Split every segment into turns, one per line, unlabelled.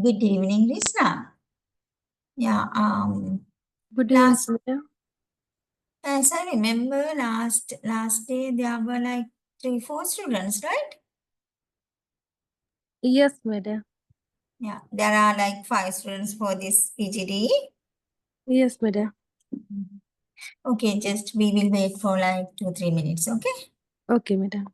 Good evening, Risna. Yeah,
Good evening,
last
madam.
as I remember, last day there were like 3, 4 students, right?
Yes, madam.
Yeah, there are like 5 students for this PGDE.
Yes, madam.
Okay, just we will wait for like 2, 3 minutes. Okay.
Okay, madam.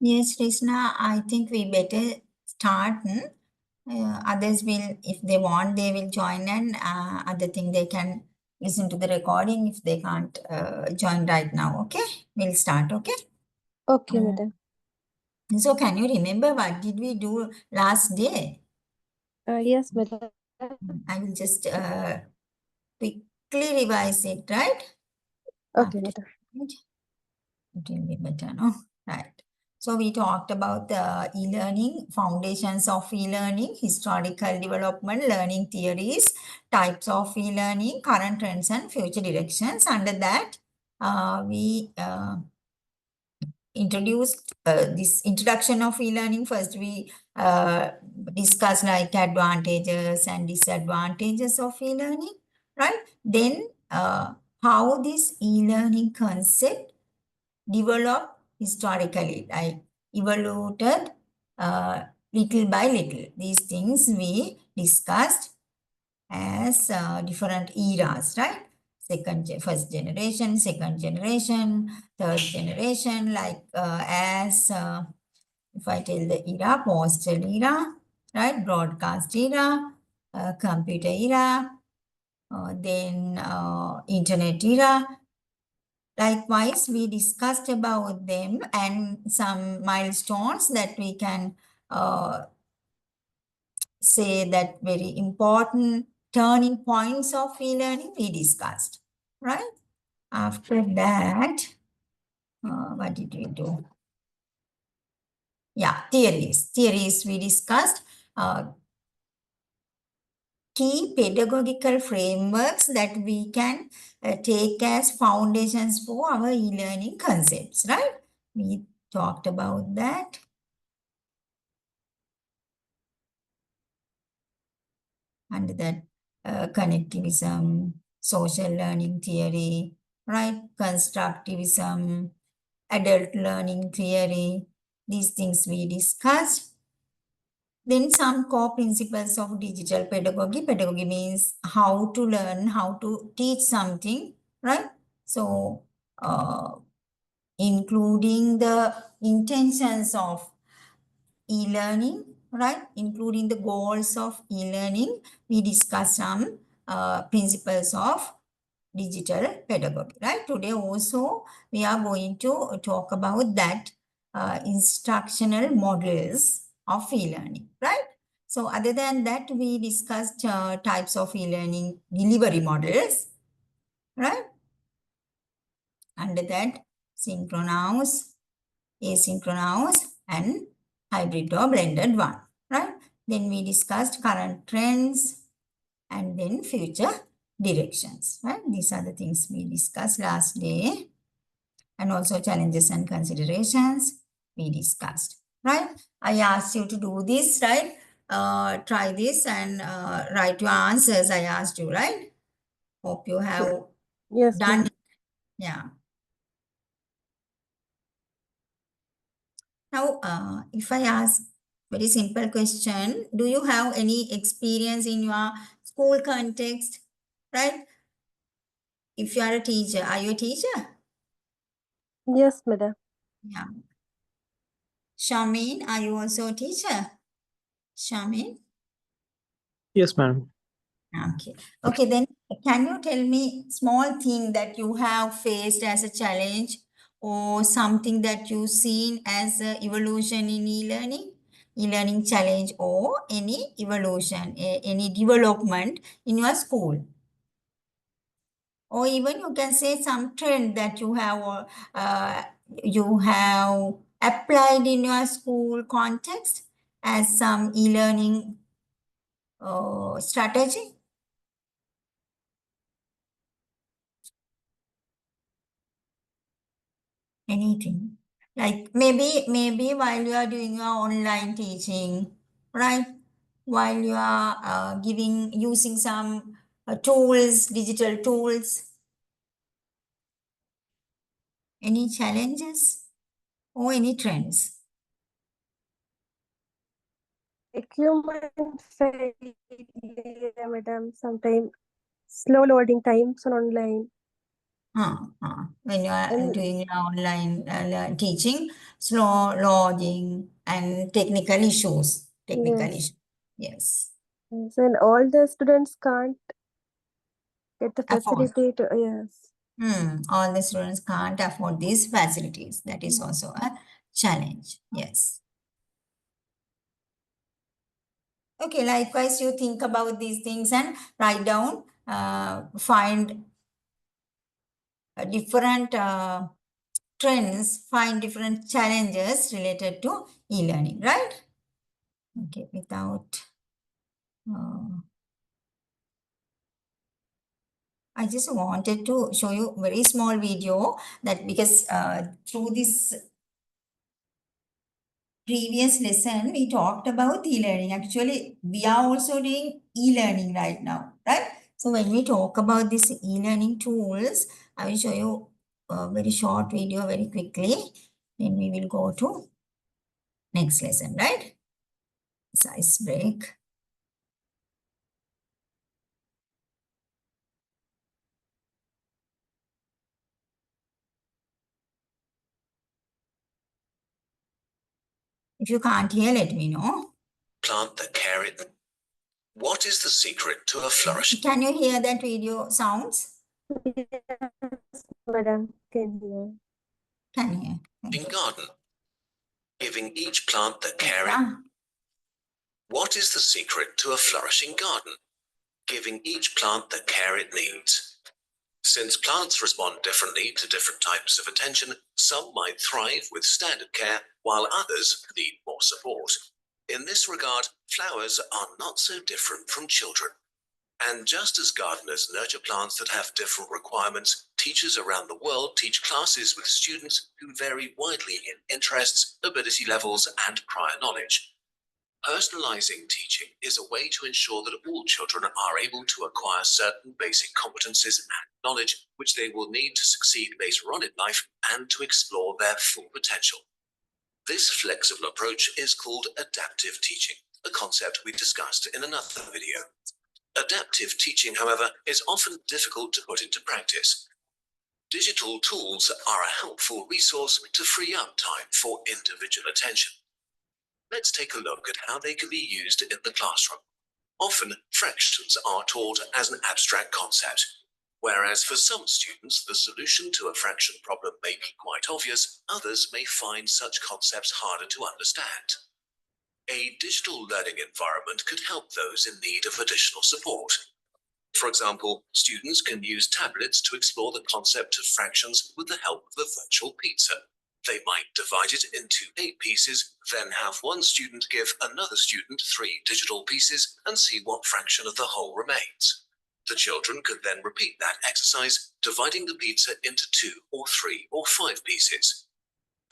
Yes, Krishna, I think we better start. Others will, if they want, they will join, and other thing they can listen to the recording if they can't join right now. Okay, we'll start. Okay.
Okay,
Mm.
madam.
So, can you remember what did we do last day?
Yes, madam.
I will just quickly revise it. Right.
Okay,
After
madam.
it will be better. No. Right. So we talked about the e-learning, foundations of e-learning, historical development, learning theories, types of e-learning, current trends and future directions. Under that, we introduced this introduction of e-learning. First, we discussed like advantages and disadvantages of e-learning, right? Then, how this e-learning concept developed historically, like evolved little by little. These things we discussed as different eras, right? First generation, second generation, third generation, like if I tell the era, postal era, right? Broadcast era, computer era, then internet era. Likewise, we discussed about them and some milestones that we can uh, say that very important turning points of e-learning we discussed, right? After that, what did we do? Yeah, theories. Theories we discussed. Key pedagogical frameworks that we can take as foundations for our e-learning concepts, right? We talked about that. Under that, connectivism, social learning theory, right? Constructivism, adult learning theory, these things we discussed. Then some core principles of digital pedagogy. Pedagogy means how to learn, how to teach something, right? So, including the intentions of e-learning, right? Including the goals of e-learning, we discuss some principles of digital pedagogy, right? Today also, we are going to talk about that instructional models of e-learning, right? So other than that, we discussed types of e-learning delivery models, right? Under that, synchronous, asynchronous, and hybrid or blended one, right? Then we discussed current trends and then future directions, right? These are the things we discussed last day, and also challenges and considerations we discussed, right? I asked you to do this, right? Try this and write your answers. I asked you, right? Hope you have
Yes,
done
madam.
it. Yeah. Now, if I ask very simple question, do you have any experience in your school context, right? If you are a teacher, are you a teacher?
Yes, madam.
Yeah. Shamin, are you also a teacher? Shamin?
Yes, ma'am.
Okay. Okay, then can you tell me small thing that you have faced as a challenge or something that you seen as a evolution in e-learning? E-learning challenge or any evolution, any development in your school? Or even you can say some trend that you have applied in your school context as some e-learning strategy. Anything. Like maybe while you are doing your online teaching, right? While you are using some tools, digital tools, any challenges or any trends?
Equipment failure, madam. Sometimes slow loading times on online.
When you are
And
doing online teaching, slow loading and technical issues.
yes,
Yes.
yes, and all the students can't get the
Afford.
facility to, yes.
All the students can't afford these facilities. That is
Mm.
also a challenge. Yes. Okay, likewise, you think about these things and write down, find different trends, find different challenges related to e-learning, right? Okay, without, I just wanted to show you very small video that because through this previous lesson, we talked about e-learning. Actually, we are also doing e-learning right now, right? So when we talk about these e-learning tools, I will show you a very short video very quickly. Then we will go to next lesson, right? Size break. If you can't hear, let me know.
Plant that care it. What is the secret to a flourishing?
Can you hear that video sounds?
Yes, madam, can hear.
Can hear. Thank you.
Garden? Giving each plant the care it.
Yeah.
What is the secret to a flourishing garden? Giving each plant the care it needs. Since plants respond differently to different types of attention, some might thrive with standard care, while others need more support. In this regard, flowers are not so different from children. And just as gardeners nurture plants that have different requirements, teachers around the world teach classes with students who vary widely in interests, ability levels, and prior knowledge. Personalizing teaching is a way to ensure that all children are able to acquire certain basic competencies and knowledge which they will need to succeed later on in life and to explore their full potential. This flexible approach is called adaptive teaching, a concept we discussed in another video. Adaptive teaching, however, is often difficult to put into practice. Digital tools are a helpful resource to free up time for individual attention. Let's take a look at how they can be used in the classroom. Often, fractions are taught as an abstract concept, whereas for some students, the solution to a fraction problem may be quite obvious, others may find such concepts harder to understand. A digital learning environment could help those in need of additional support. For example, students can use tablets to explore the concept of fractions with the help of a virtual pizza. They might divide it into 8 pieces, then have one student give another student 3 digital pieces and see what fraction of the whole remains. The children could then repeat that exercise, dividing the pizza into 2 or 3 or 5 pieces.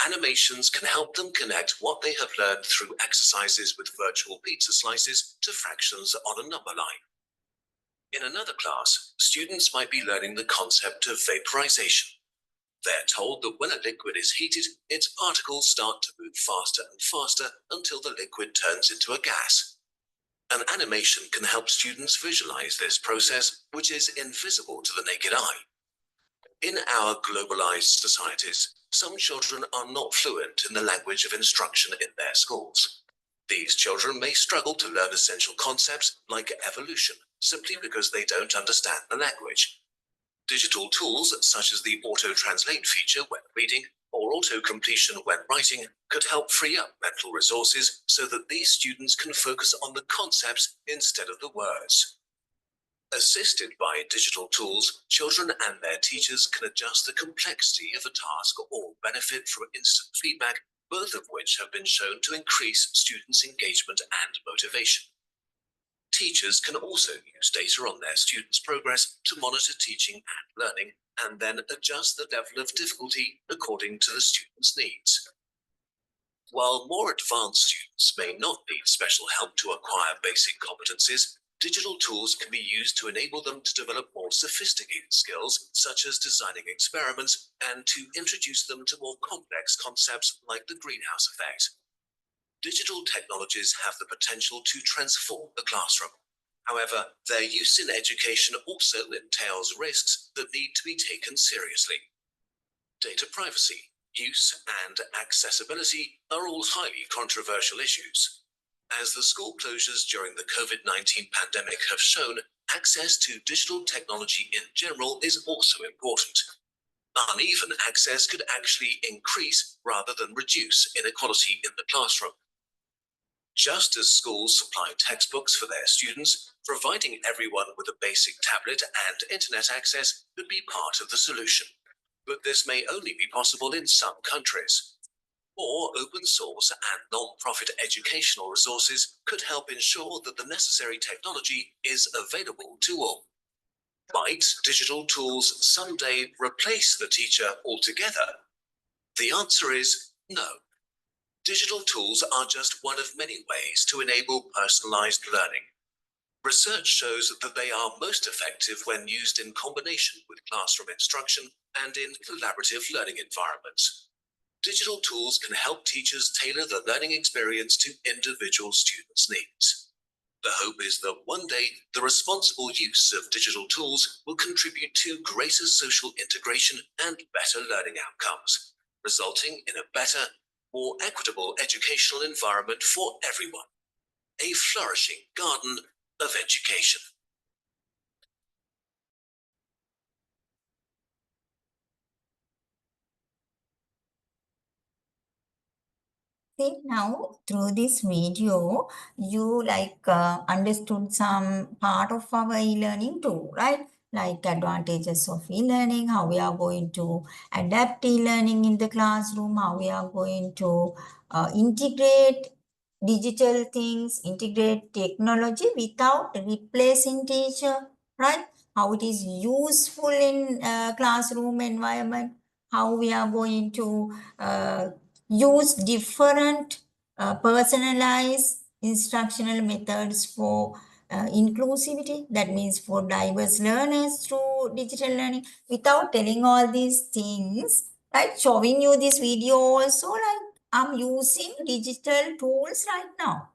Animations can help them connect what they have learned through exercises with virtual pizza slices to fractions on a number line. In another class, students might be learning the concept of vaporization. They're told that when a liquid is heated, its particles start to move faster and faster until the liquid turns into a gas. An animation can help students visualize this process, which is invisible to the naked eye. In our globalized societies, some children are not fluent in the language of instruction in their schools. These children may struggle to learn essential concepts like evolution, simply because they don't understand the language. Digital tools such as the auto-translate feature when reading or auto-completion when writing could help free up mental resources so that these students can focus on the concepts instead of the words. Assisted by digital tools, children and their teachers can adjust the complexity of a task or benefit from instant feedback, both of which have been shown to increase students' engagement and motivation. Teachers can also use data on their students' progress to monitor teaching and learning, and then adjust the level of difficulty according to the students' needs. While more advanced students may not need special help to acquire basic competencies, digital tools can be used to enable them to develop more sophisticated skills, such as designing experiments, and to introduce them to more complex concepts like the greenhouse effect. Digital technologies have the potential to transform the classroom. However, their use in education also entails risks that need to be taken seriously. Data privacy, use, and accessibility are all highly controversial issues. As the school closures during the COVID-19 pandemic have shown, access to digital technology in general is also important. Uneven access could actually increase rather than reduce inequality in the classroom. Just as schools supply textbooks for their students, providing everyone with a basic tablet and internet access could be part of the solution. But this may only be possible in some countries. More open source and non-profit educational resources could help ensure that the necessary technology is available to all. Might digital tools someday replace the teacher altogether? The answer is no. Digital tools are just one of many ways to enable personalized learning. Research shows that they are most effective when used in combination with classroom instruction and in collaborative learning environments. Digital tools can help teachers tailor the learning experience to individual students' needs. The hope is that one day the responsible use of digital tools will contribute to greater social integration and better learning outcomes, resulting in a better, more equitable educational environment for everyone. A flourishing garden of education.
See, now through this video, you understood some part of our e-learning too, right? Like advantages of e-learning, how we are going to adapt e-learning in the classroom, how we are going to integrate digital things, integrate technology without replacing teacher, right? How it is useful in classroom environment, how we are going to use different personalized instructional methods for inclusivity, that means for diverse learners through digital learning, without telling all these things, right? Showing you this video also, like I'm using digital tools right now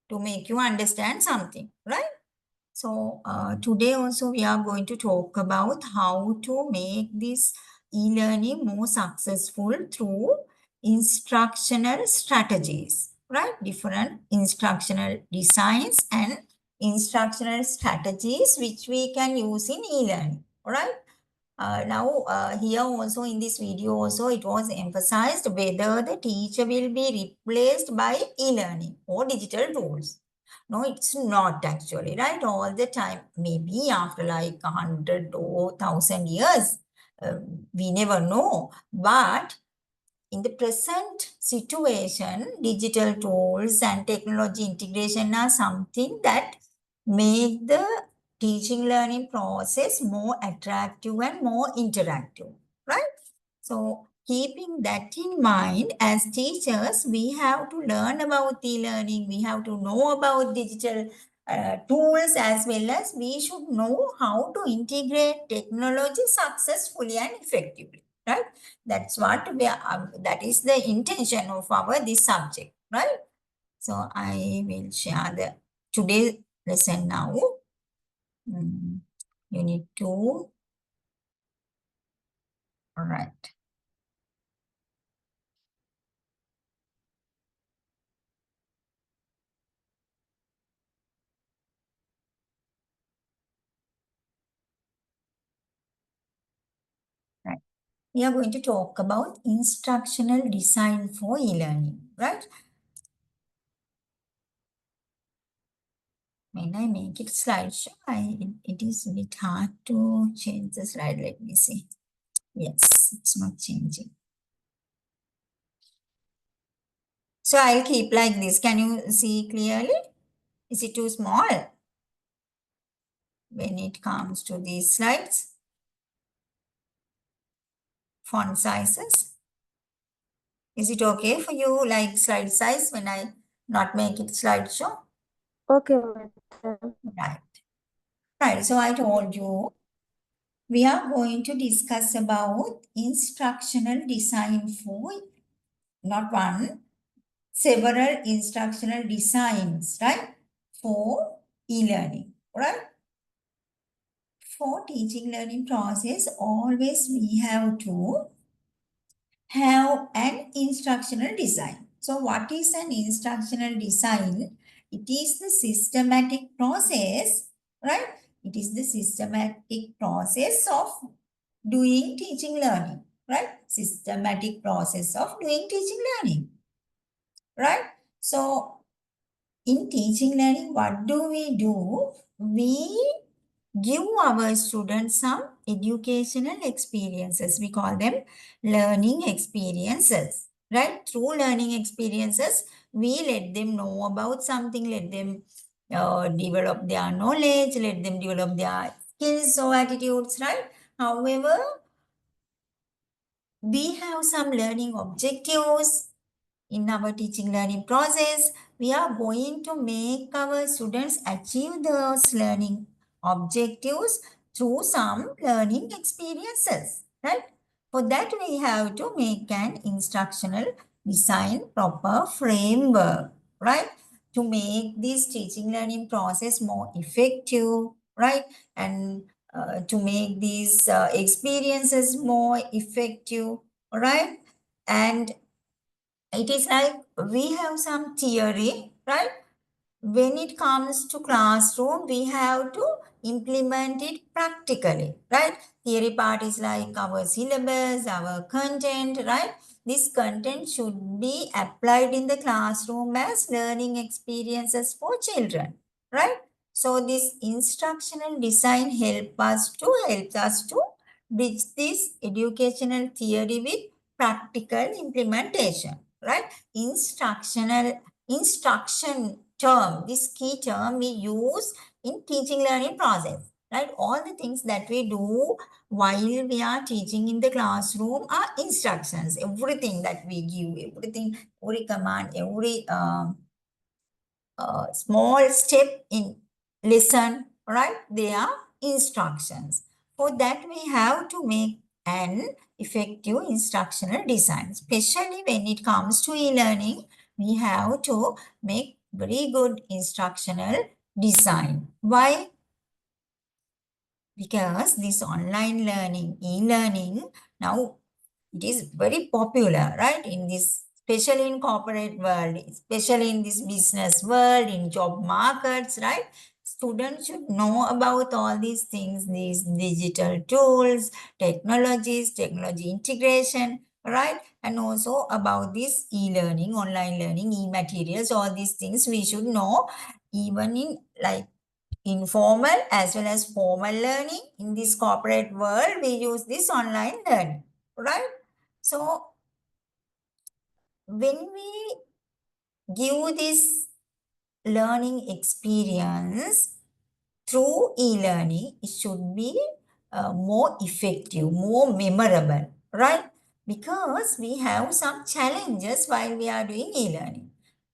to make you understand something, right? So today also we are going to talk about how to make this e-learning more successful through instructional strategies, right? Different instructional designs and instructional strategies which we can use in e-learning, all right? Here also in this video also it was emphasized whether the teacher will be replaced by e-learning or digital tools. No, it's not actually, right? All the time, maybe after like 100 or 1,000 years, we never know. But in the present situation, digital tools and technology integration are something that make the teaching learning process more attractive and more interactive, right? So keeping that in mind, as teachers, we have to learn about e-learning, we have to know about digital tools, as well as we should know how to integrate technology successfully and effectively, right? That's what we are, that is the intention of our this subject, right? So I will share the today's lesson now. Unit 2. All right. Right. We are going to talk about instructional design for e-learning, right? When I make it slideshow, it is a bit hard to change the slide. Let me see. Yes, it's not changing. So I'll keep like this. Can you see clearly? Is it too small when it comes to these slides? Font sizes. Is it okay for you like slide size when I not make it slideshow?
Okay, madam.
Right. Right. So I told you we are going to discuss about instructional design for not one, several instructional designs, right? For e-learning, right? For teaching learning process, always we have to have an instructional design. So what is an instructional design? It is the systematic process, right? It is the systematic process of doing teaching learning, right? Systematic process of doing teaching learning, right? So in teaching learning, what do? We give our students some educational experiences. We call them learning experiences, right? Through learning experiences, we let them know about something, let them develop their knowledge, let them develop their skills or attitudes, right? However, we have some learning objectives in our teaching learning process. We are going to make our students achieve those learning objectives through some learning experiences, right? For that, we have to make an instructional design proper framework, right? To make this teaching learning process more effective, right? And to make these experiences more effective, right? And it is like we have some theory, right? When it comes to classroom, we have to implement it practically, right? Theory part is like our syllabus, our content, right? This content should be applied in the classroom as learning experiences for children, right? So this instructional design helps us to bridge this educational theory with practical implementation, right? Instruction term, this key term we use in teaching learning process, right? All the things that we do while we are teaching in the classroom are instructions. Everything that we give, everything, every command, every small step in lesson, right? They are instructions. For that, we have to make an effective instructional design, especially when it comes to e-learning. We have to make very good instructional design. Why? Because this online learning, e-learning, now it is very popular, right? In this, especially in corporate world, especially in this business world, in job markets, right? Students should know about all these things, these digital tools, technologies, technology integration, right? And also about this e-learning, online learning, e-materials, all these things we should know, even in like informal as well as formal learning. In this corporate world, we use this online learning, right? So when we give this learning experience through e-learning, it should be more effective, more memorable, right? Because we have some challenges while we are doing e-learning.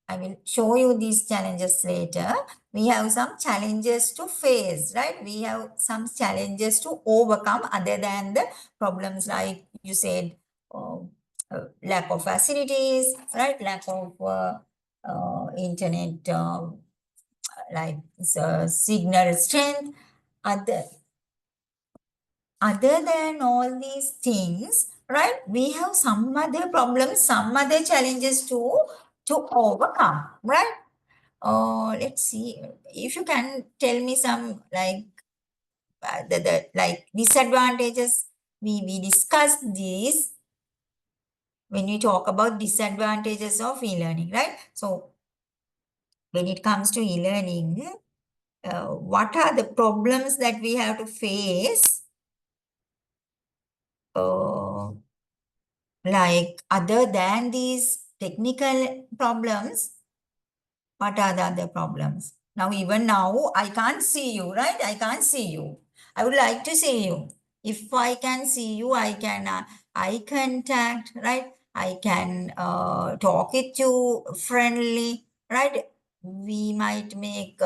I will show you these challenges later. We have some challenges to face, right? We have some challenges to overcome other than the problems like you said, lack of facilities, right? Lack of internet, like signal strength. Other than all these things, right? We have some other problems, some other challenges to overcome, right? Let's see if you can tell me some like the like disadvantages. We discussed this when we talk about disadvantages of e-learning, right? So when it comes to e-learning, what are the problems that we have to face? Like other than these technical problems, what are the other problems? Now, even now, I can't see you, right? I can't see you. I would like to see you. If I can see you, I can eye contact, right? I can talk with you friendly, right? We might make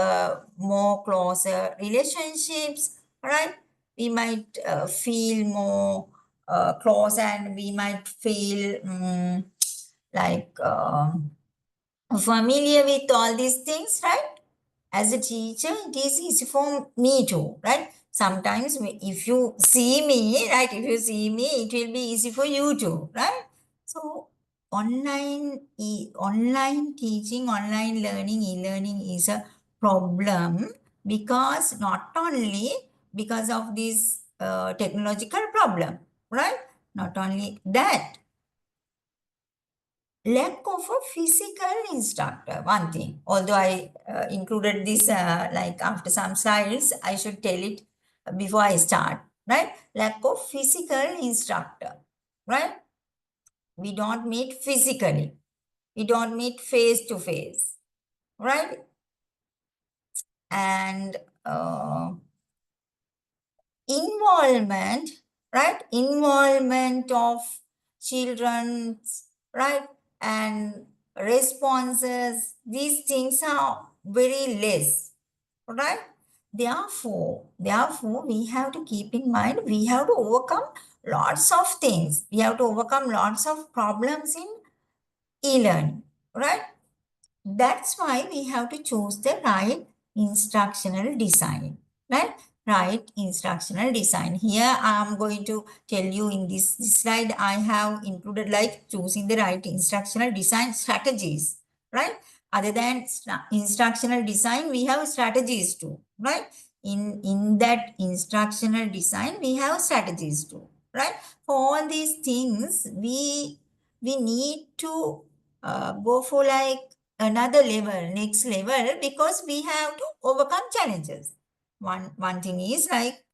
more closer relationships, right? We might feel more close and we might feel like familiar with all these things, right? as a teacher, it is easy for me too, right? Sometimes if you see me, right, if you see me, it will be easy for you too, right? So online teaching, online learning, e-learning is a problem because not only because of this technological problem, right? Not only that, lack of a physical instructor, one thing. Although I included this like after some slides, I should tell it before I start, right? Lack of physical instructor, right? We don't meet physically. We don't meet face to face, right? And involvement, right? Involvement of children, right? And responses, these things are very less, right? Therefore, we have to keep in mind, we have to overcome lots of things. We have to overcome lots of problems in e-learning, right? That's why we have to choose the right instructional design, right? Right instructional design. Here I am going to tell you in this slide, I have included like choosing the right instructional design strategies, right? Other than instructional design, we have strategies too, right? In that instructional design, we have strategies too, right? For all these things, we need to go for like another level, next level, because we have to overcome challenges. One thing is like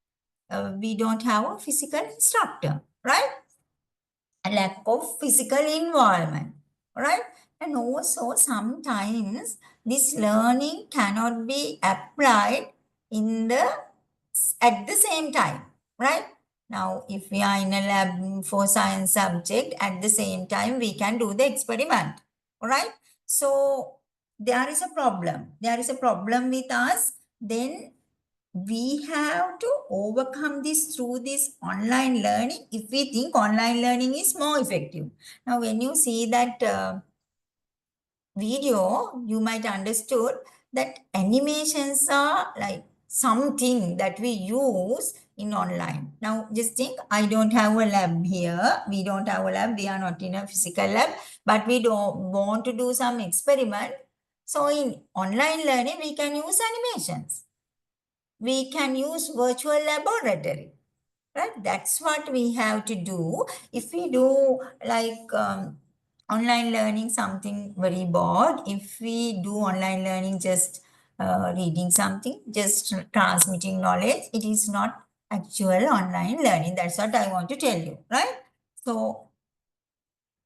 we don't have a physical instructor, right? A lack of physical involvement, right? And also sometimes this learning cannot be applied in the at the same time, right? Now, if we are in a lab for science subject, at the same time we can do the experiment, all right? So there is a problem. There is a problem with us. Then we have to overcome this through this online learning if we think online learning is more effective. Now, when you see that video, you might understood that animations are like something that we use in online. Now, just think, I don't have a lab here. We don't have a lab. We are not in a physical lab, but we don't want to do some experiment. So in online learning, we can use animations. We can use virtual laboratory, right? That's what we have to do. If we do like online learning something very bored, if we do online learning just reading something, just transmitting knowledge, it is not actual online learning. That's what I want to tell you, right? So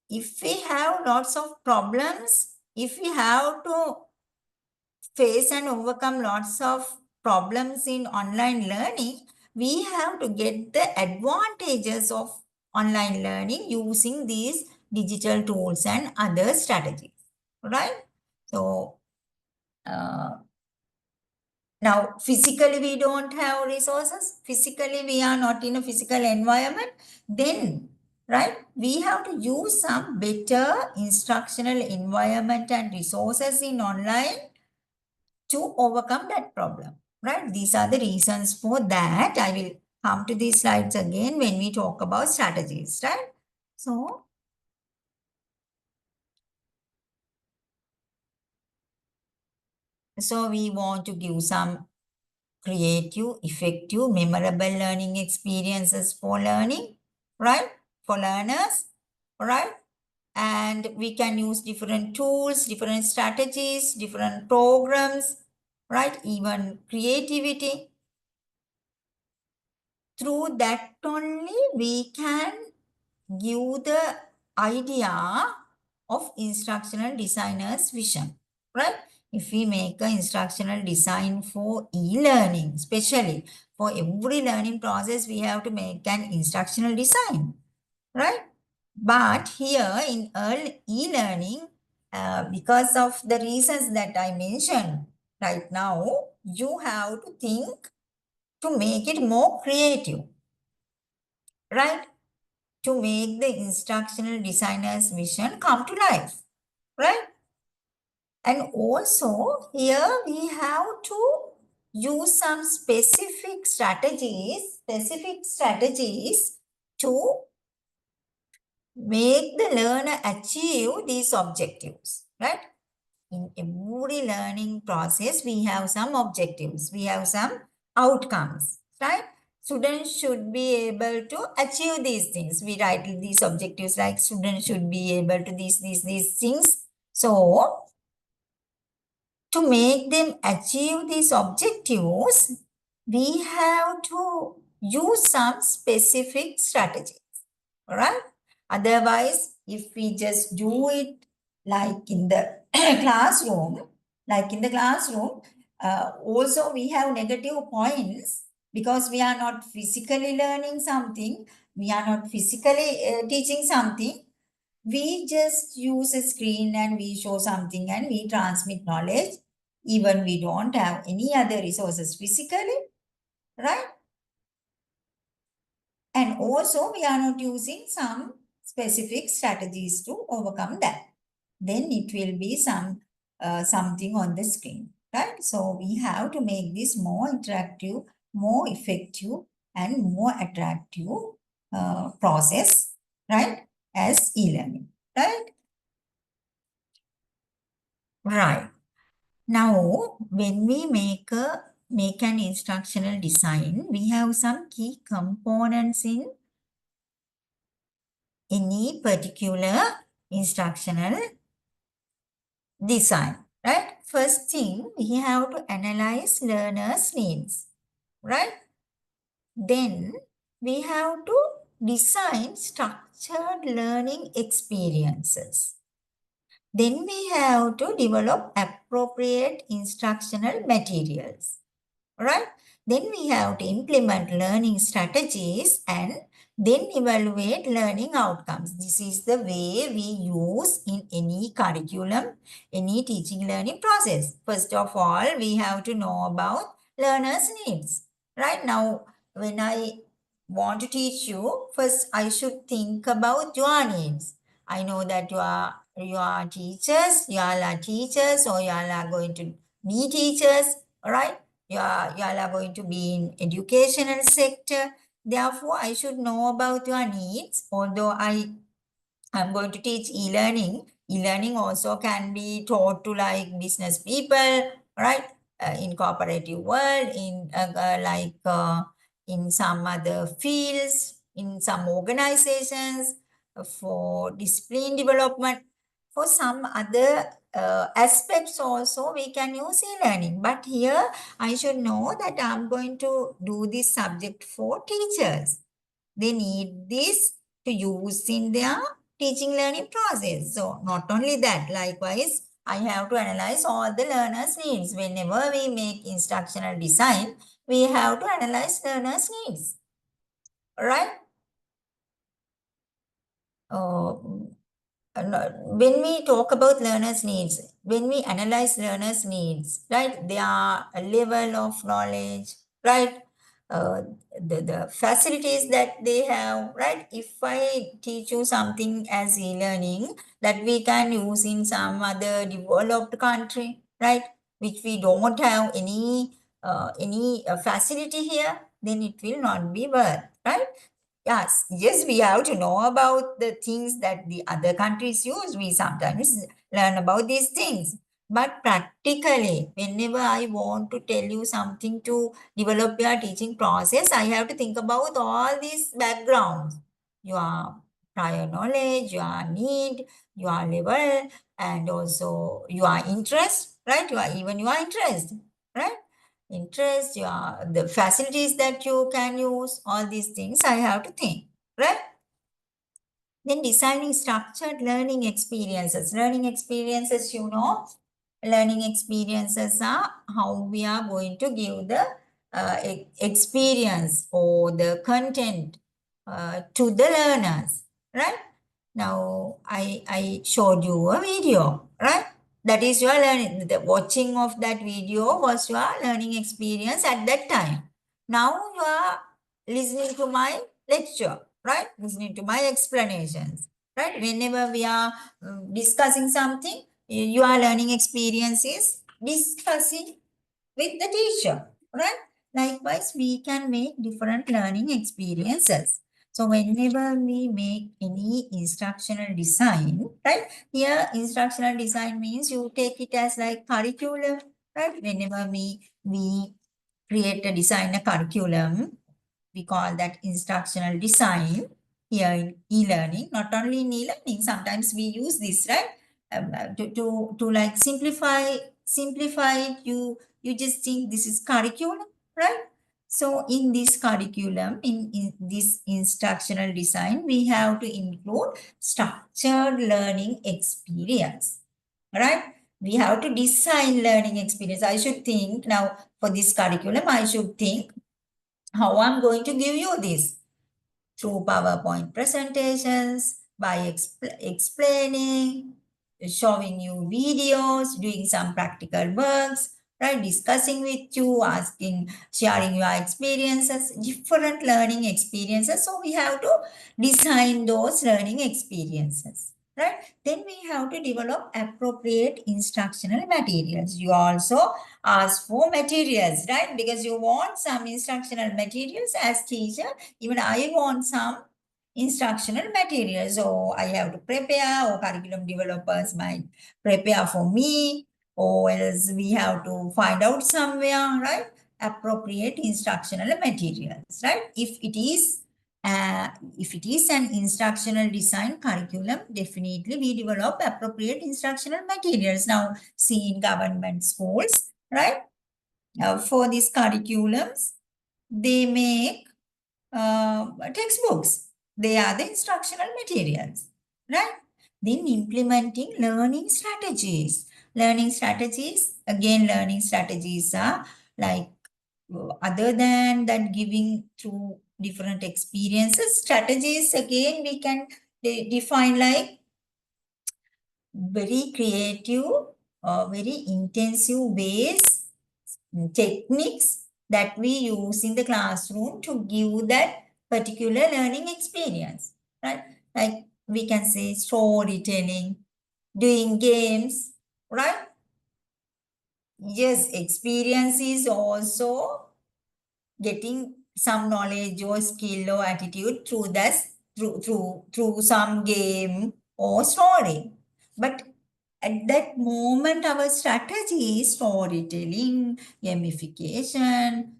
if we have lots of problems, if we have to face and overcome lots of problems in online learning, we have to get the advantages of online learning using these digital tools and other strategies, right? So, now physically we don't have resources, physically we are not in a physical environment, then, right, we have to use some better instructional environment and resources in online to overcome that problem, right? These are the reasons for that. I will come to these slides again when we talk about strategies, right? So we want to give some creative, effective, memorable learning experiences for learning, right? For learners, right? And we can use different tools, different strategies, different programs, right? Even creativity. Through that only we can give the idea of instructional designer's vision, right? If we make an instructional design for e-learning, especially for every learning process, we have to make an instructional design, right? But here in e-learning, because of the reasons that I mentioned right now, you have to think to make it more creative, right? To make the instructional designer's vision come to life, right? And also here we have to use some specific strategies to make the learner achieve these objectives, right? In every learning process, we have some objectives, we have some outcomes, right? Students should be able to achieve these things. We write these objectives like students should be able to these things. So, to make them achieve these objectives, we have to use some specific strategies, all right? Otherwise, if we just do it like in the classroom, also we have negative points because we are not physically learning something, we are not physically teaching something. We just use a screen and we show something and we transmit knowledge. Even we don't have any other resources physically, right? And also we are not using some specific strategies to overcome that. Then it will be something on the screen, right? So we have to make this more interactive, more effective, and more attractive process, right? As e-learning, right? Right. Now, when we make an instructional design, we have some key components in any particular instructional design, right? First thing, we have to analyze learners' needs, right? Then we have to design structured learning experiences. Then we have to develop appropriate instructional materials, right? Then we have to implement learning strategies and then evaluate learning outcomes. This is the way we use in any curriculum, any teaching learning process. First of all, we have to know about learners' needs. Right now, when I want to teach you, first I should think about your needs. I know that you are teachers, you all are teachers, or you all are going to be teachers, all right? You all are going to be in educational sector. Therefore, I should know about your needs. Although I'm going to teach e-learning. E-learning also can be taught to like business people, right? In cooperative world, in some other fields, in some organizations, for discipline development, for some other aspects also we can use e-learning. But here I should know that I'm going to do this subject for teachers. They need this to use in their teaching learning process. So not only that, likewise, I have to analyze all the learners' needs. Whenever we make instructional design, we have to analyze learners' needs. All right? When we talk about learners' needs, when we analyze learners' needs, right, their level of knowledge, right, the facilities that they have, right? If I teach you something as e-learning that we can use in some other developed country, right, which we don't have any facility here, then it will not be worth, right? Yes, we have to know about the things that the other countries use. We sometimes learn about these things. But practically, whenever I want to tell you something to develop your teaching process, I have to think about all these backgrounds. Your prior knowledge, your need, your level, and also your interest, right? Your interest, right? Interest, the facilities that you can use, all these things I have to think, right? Then designing structured learning experiences. Learning experiences, learning experiences are how we are going to give the experience or the content to the learners, right? Now, I showed you a video, right? That is your learning. The watching of that video was your learning experience at that time. Now you are listening to my lecture, right? Listening to my explanations, right? Whenever we are discussing something, your learning experience is discussing with the teacher, right? Likewise, we can make different learning experiences. So whenever we make any instructional design, right? Here, instructional design means you take it as like curriculum, right? Whenever we create a design a curriculum, we call that instructional design here in e-learning. Not only in e-learning, sometimes we use this, right? To like simplify it, you just think this is curriculum, right? So in this curriculum, in this instructional design, we have to include structured learning experience, right? We have to design learning experience. I should think now for this curriculum, I should think how I'm going to give you this through PowerPoint presentations, by explaining, showing you videos, doing some practical works, right? Discussing with you, asking, sharing your experiences, different learning experiences. So we have to design those learning experiences, right? Then we have to develop appropriate instructional materials. You also ask for materials, right? Because you want some instructional materials as teacher. Even I want some instructional materials. So I have to prepare, or curriculum developers might prepare for me, or else we have to find out somewhere, right? Appropriate instructional materials, right? If it is an instructional design curriculum, definitely we develop appropriate instructional materials. Now, see in government schools, right? For these curriculums, they make textbooks. They are the instructional materials, right? Then implementing learning strategies. Learning strategies, again, learning strategies are like other than that giving through different experiences, strategies, again, we can define like very creative, very intensive ways, techniques that we use in the classroom to give that particular learning experience, right? Like we can say storytelling, doing games, right? Yes, experience is also getting some knowledge or skill or attitude through this, through some game or story. But at that moment, our strategy is storytelling, gamification,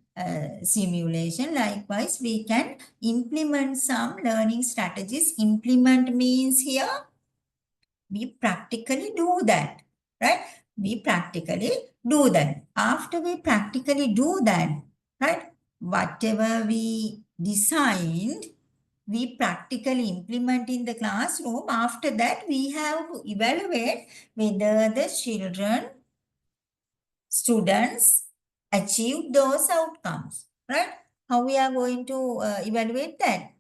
simulation. Likewise, we can implement some learning strategies. Implement means here, we practically do that, right? We practically do that. After we practically do that, right? Whatever we designed, we practically implement in the classroom. After that, we have to evaluate whether the students achieve those outcomes, right? How we are going to evaluate that?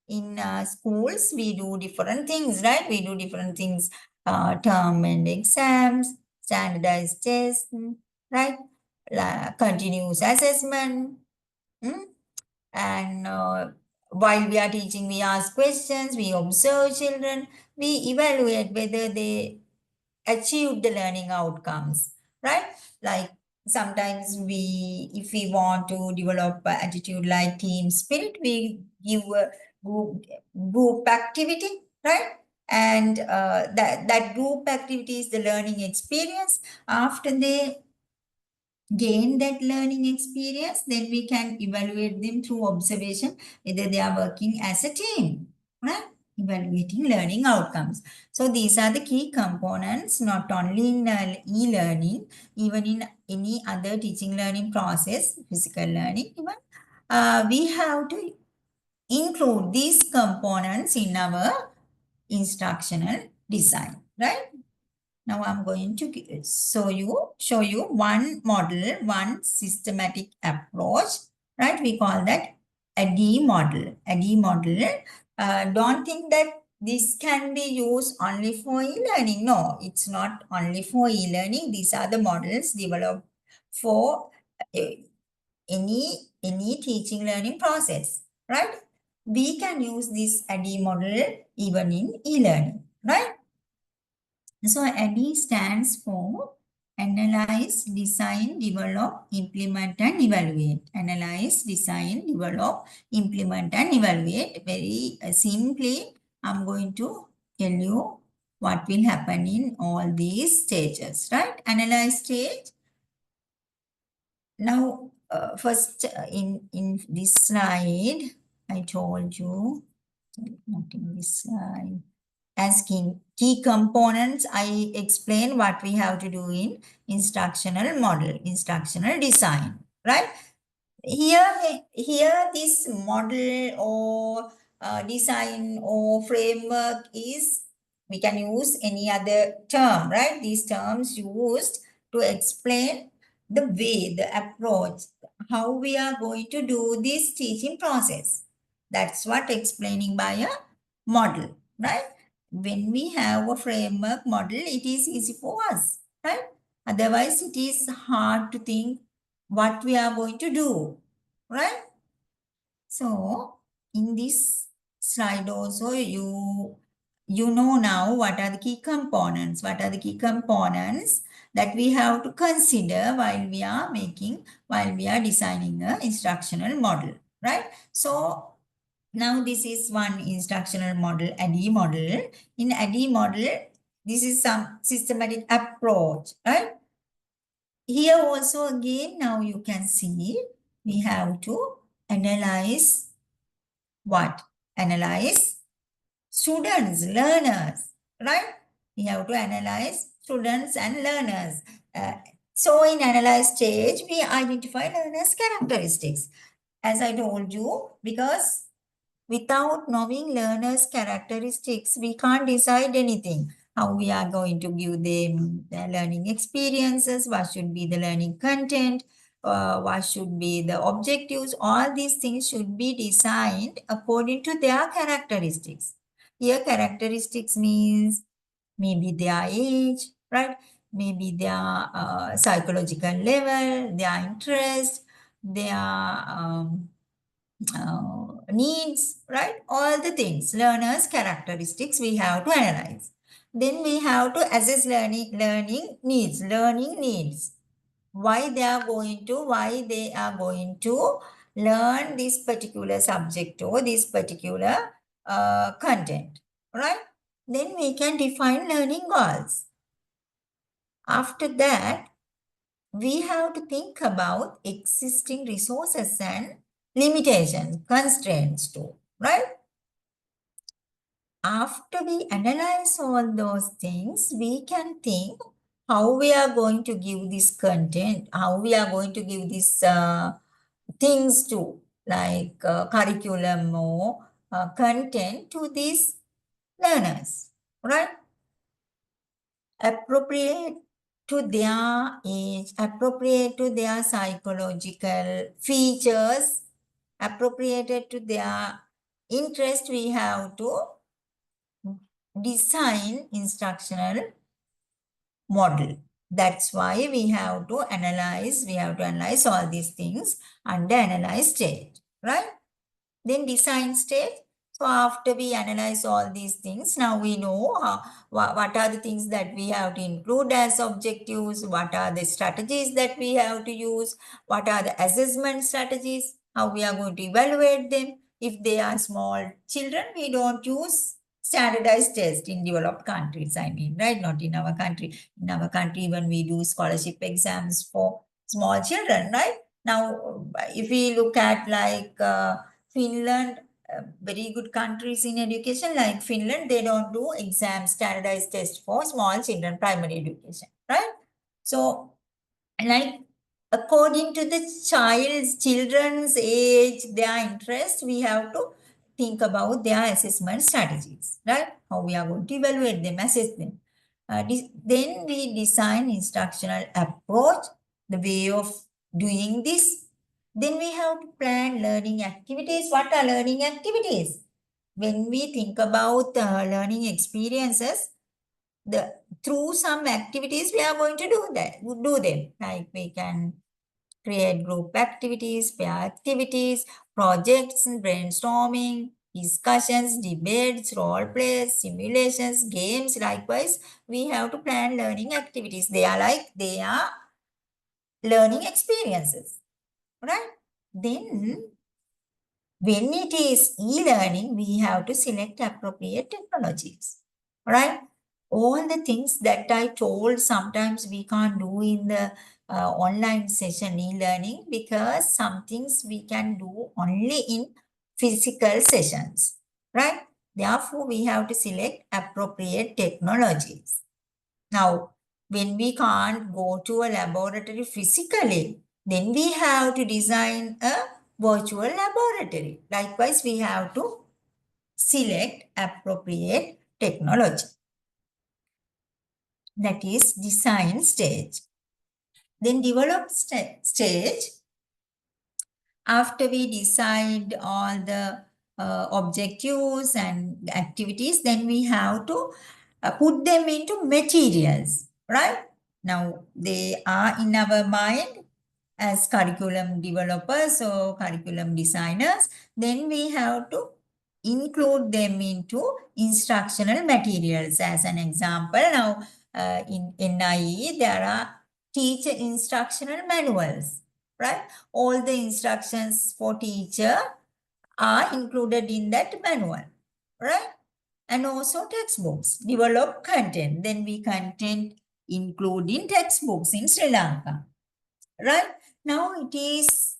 In schools, we do different things, right? We do different things, term and exams, standardized tests, right? Continuous assessment. And while we are teaching, we ask questions, we observe children, we evaluate whether they achieved the learning outcomes, right? Like sometimes if we want to develop an attitude like team spirit, we give a group activity, right? And that group activity is the learning experience. After they gain that learning experience, then we can evaluate them through observation, whether they are working as a team, right? Evaluating learning outcomes. So these are the key components, not only in e-learning, even in any other teaching learning process, physical learning, even we have to include these components in our instructional design, right? Now I'm going to show you one model, one systematic approach, right? We call that ADDIE model. ADDIE model. Don't think that this can be used only for e-learning. No, it's not only for e-learning. These are the models developed for any teaching learning process, right? We can use this ADDIE model even in e-learning, right? So ADDIE stands for Analyze, Design, Develop, Implement and Evaluate. Analyze, Design, Develop, Implement and Evaluate. Very simply, I'm going to tell you what will happen in all these stages, right? Analyze stage. Now, first in this slide, I told you, not in this slide. As key components, I explain what we have to do in instructional model, instructional design, right? Here this model or design or framework is, we can use any other term, right? These terms used to explain the way, the approach, how we are going to do this teaching process. That's what explaining by a model, right? When we have a framework model, it is easy for us, right? Otherwise, it is hard to think what we are going to do, right? So, in this slide also, you know now what are the key components, what are the key components that we have to consider while we are designing an instructional model, right? So, now this is one instructional model, ADDIE model. In ADDIE model, this is some systematic approach, right? Here also again, now you can see we have to analyze what? Analyze students, learners, right? We have to analyze students and learners. So in analyze stage, we identify learners' characteristics. As I told you, because without knowing learners' characteristics, we can't decide anything. How we are going to give them the learning experiences, what should be the learning content, what should be the objectives. All these things should be designed according to their characteristics. Here, characteristics means maybe their age, right? Maybe their psychological level, their interest, their needs, right? All the things, learners' characteristics we have to analyze. Then we have to assess learning needs. Why they are going to learn this particular subject or this particular content, right? Then we can define learning goals. After that, we have to think about existing resources and limitations, constraints too, right? After we analyze all those things, we can think how we are going to give this content, how we are going to give these things to, like curriculum or content to these learners, right? Appropriate to their age, appropriate to their psychological features, appropriated to their interest, we have to design instructional model. That's why we have to analyze all these things under analyze stage, right? Then design stage. So after we analyze all these things, now we know what are the things that we have to include as objectives, what are the strategies that we have to use, what are the assessment strategies, how we are going to evaluate them. If they are small children, we don't use standardized test in developed countries, I mean, right? Not in our country. In our country, when we do scholarship exams for small children, right? Now, if we look at like Finland, very good countries in education like Finland, they don't do exams, standardized tests for small children, primary education, right? So, like according to the children's age, their interest, we have to think about their assessment strategies, right? How we are going to evaluate them, assess them. Then we design instructional approach, the way of doing this. Then we have to plan learning activities. What are learning activities? When we think about learning experiences, through some activities we are going to do them. Like we can create group activities, pair activities, projects, and brainstorming, discussions, debates, role plays, simulations, games. Likewise, we have to plan learning activities. They are learning experiences, right? Then, when it is e-learning, we have to select appropriate technologies, right? All the things that I told, sometimes we can't do in the online session e-learning, because some things we can do only in physical sessions, right? Therefore, we have to select appropriate technologies. Now, when we can't go to a laboratory physically, then we have to design a virtual laboratory. Likewise, we have to select appropriate technology. That is design stage. Then develop stage. After we decide all the objectives and activities, then we have to put them into materials, right? Now, they are in our mind as curriculum developers or curriculum designers. Then we have to include them into instructional materials. As an example, now in NIE, there are teacher instructional manuals, right? All the instructions for teacher are included in that manual, right? And also textbooks, develop content. Then we content including textbooks in Sri Lanka, right? Now it is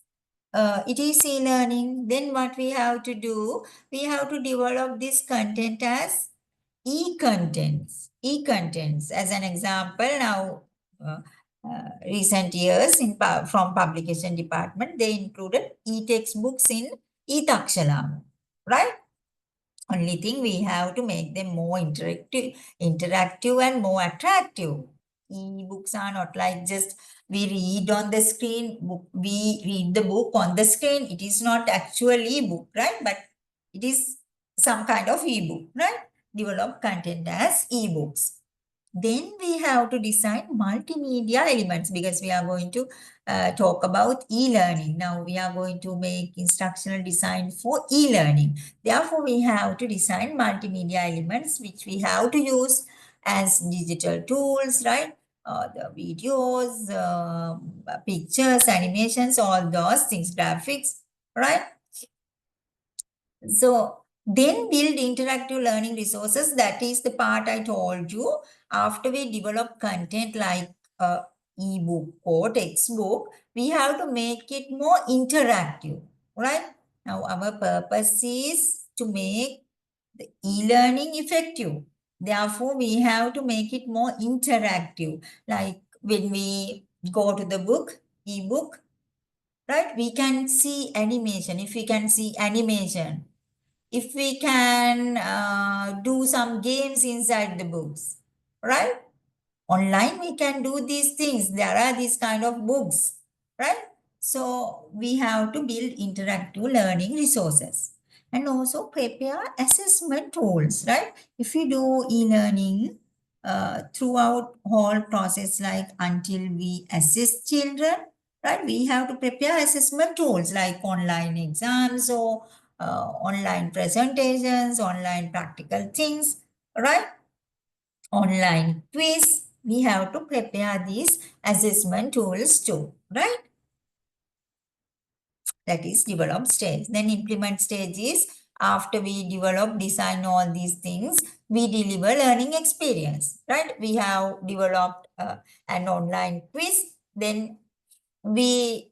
e-learning. Then what we have to do, we have to develop this content as e-contents. E-contents, as an example, now recent years from publication department, they included e-textbooks in e-Takshalam, right? Only thing, we have to make them more interactive and more attractive. E-books are not like just we read on the screen, we read the book on the screen. It is not actually e-book, right? But it is some kind of e-book, right? Develop content as e-books. Then we have to design multimedia elements, because we are going to talk about e-learning. Now we are going to make instructional design for e-learning. Therefore, we have to design multimedia elements, which we have to use as digital tools, right? The videos, pictures, animations, all those things, graphics, right? So then build interactive learning resources. That is the part I told you. After we develop content like ebook or textbook, we have to make it more interactive, right? Now our purpose is to make the e-learning effective. Therefore, we have to make it more interactive. Like when we go to the book, ebook, right? We can see animation. If we can see animation, if we can do some games inside the books, right? Online, we can do these things. There are these kind of books, right? So we have to build interactive learning resources and also prepare assessment tools, right? If you do e-learning throughout whole process, like until we assess children, right? We have to prepare assessment tools like online exams or online presentations, online practical things, right? Online quiz. We have to prepare these assessment tools too, right? That is develop stage. Then implement stage is after we develop, design all these things, we deliver learning experience, right? We have developed an online quiz. Then we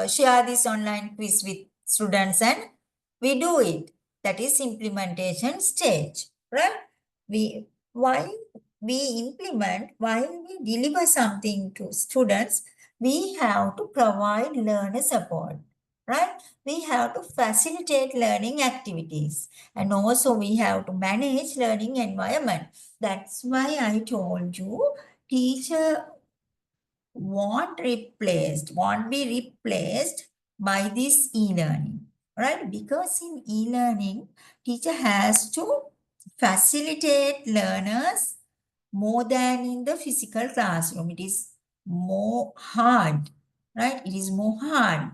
share this online quiz with students and we do it. That is implementation stage, right? While we deliver something to students, we have to provide learner support, right? We have to facilitate learning activities, and also we have to manage learning environment. That's why I told you teacher won't be replaced by this e-learning, right? Because in e-learning, teacher has to facilitate learners more than in the physical classroom. It is more hard, right? It is more hard.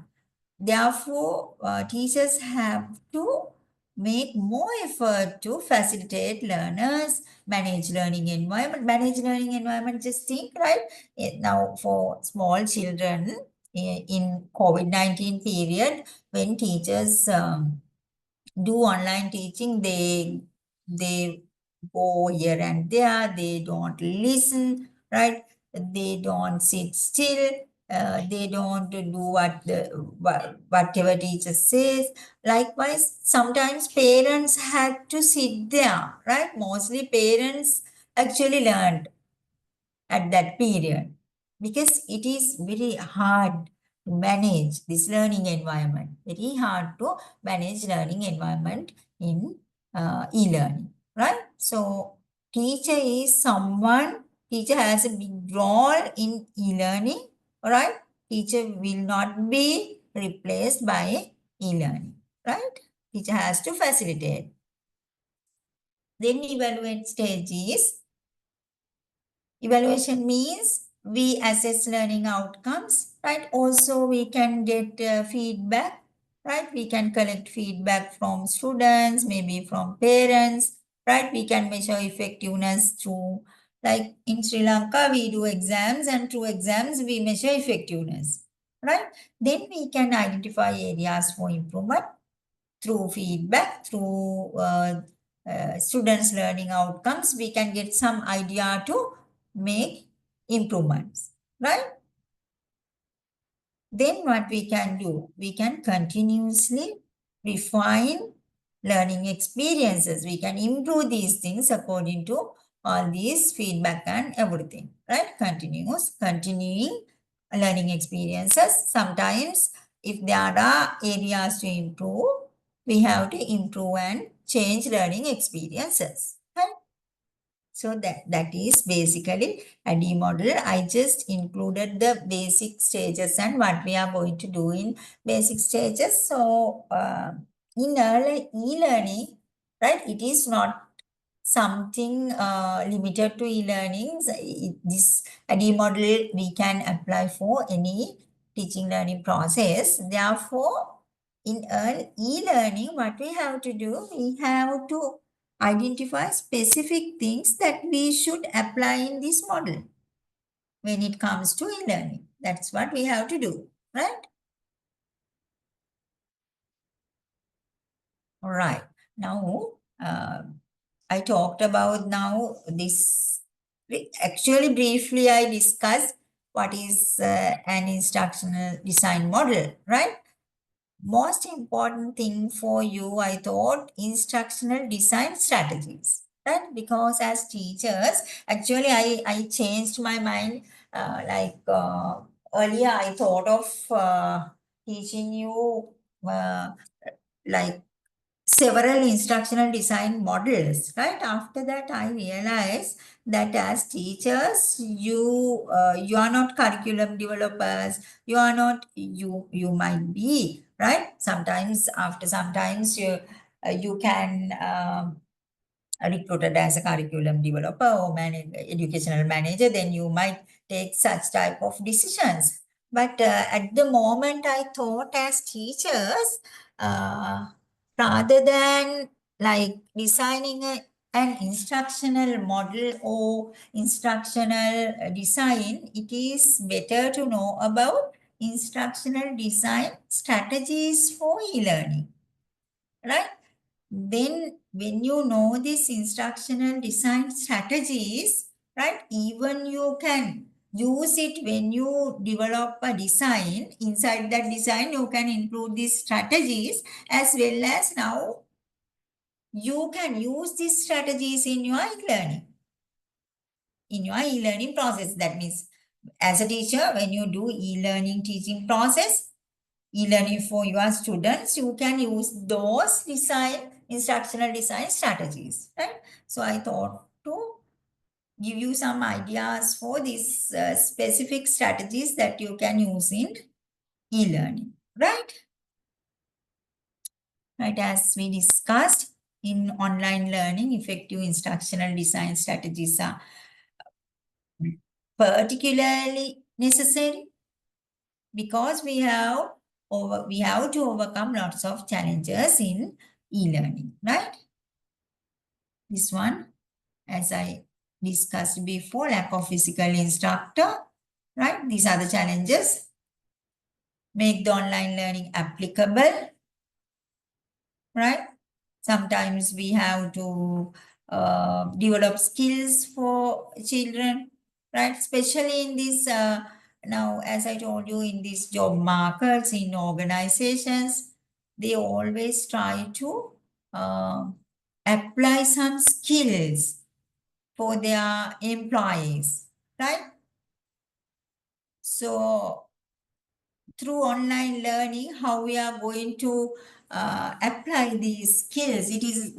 Therefore, teachers have to make more effort to facilitate learners, manage learning environment. Manage learning environment, just think, right? Now, for small children in COVID-19 period, when teachers do online teaching, they go here and there, they don't listen, right? They don't sit still, they don't do whatever teacher says. Likewise, sometimes parents had to sit there, right? Mostly parents actually learned at that period because it is very hard to manage this learning environment. Very hard to manage learning environment in e-learning, right? So teacher has a big role in e-learning, all right? Teacher will not be replaced by e-learning, right? Teacher has to facilitate. Then evaluate stage is evaluation means we assess learning outcomes, right? Also, we can get feedback, right? We can collect feedback from students, maybe from parents, right? We can measure effectiveness through, like in Sri Lanka, we do exams, and through exams, we measure effectiveness, right? Then we can identify areas for improvement through feedback, through students' learning outcomes. We can get some idea to make improvements, right? Then what we can do? We can continuously refine learning experiences. We can improve these things according to all these feedback and everything, right? Continuing learning experiences. Sometimes if there are areas to improve, we have to improve and change learning experiences, right? So that is basically a D model. I just included the basic stages and what we are going to do in basic stages. So in early e-learning, right, it is not something limited to e-learning. This D model we can apply for any teaching learning process. Therefore, in e-learning, what we have to do, we have to identify specific things that we should apply in this model when it comes to e-learning. That's what we have to do, right? All right. Now, I talked about now this, actually briefly I discussed what is an instructional design model, right? Most important thing for you, I thought, instructional design strategies, right? Because as teachers, actually I changed my mind. Earlier I thought of teaching you like several instructional design models, right? After that, I realized that as teachers, you are not curriculum developers. You are not, you might be, right? Sometimes you can recruited as a curriculum developer or educational manager, then you might take such type of decisions. But at the moment, I thought as teachers, uh, rather than like designing an instructional model or instructional design, it is better to know about instructional design strategies for e-learning, right? Then when you know these instructional design strategies, right, even you can use it when you develop a design. Inside that design, you can include these strategies, as well as now you can use these strategies in your e-learning process. That means as a teacher, when you do e-learning teaching process, e-learning for your students, you can use those instructional design strategies, right? So I thought to give you some ideas for these specific strategies that you can use in e-learning, right? Right, as we discussed in online learning, effective instructional design strategies are particularly necessary because we have to overcome lots of challenges in e-learning, right? This one, as I discussed before, lack of physical instructor, right? These are the challenges. Make the online learning applicable, right? Sometimes we have to develop skills for children, right? Especially in this, now, as I told you, in these job markets, in organizations, they always try to apply some skills for their employees, right? So through online learning, how we are going to apply these skills, it is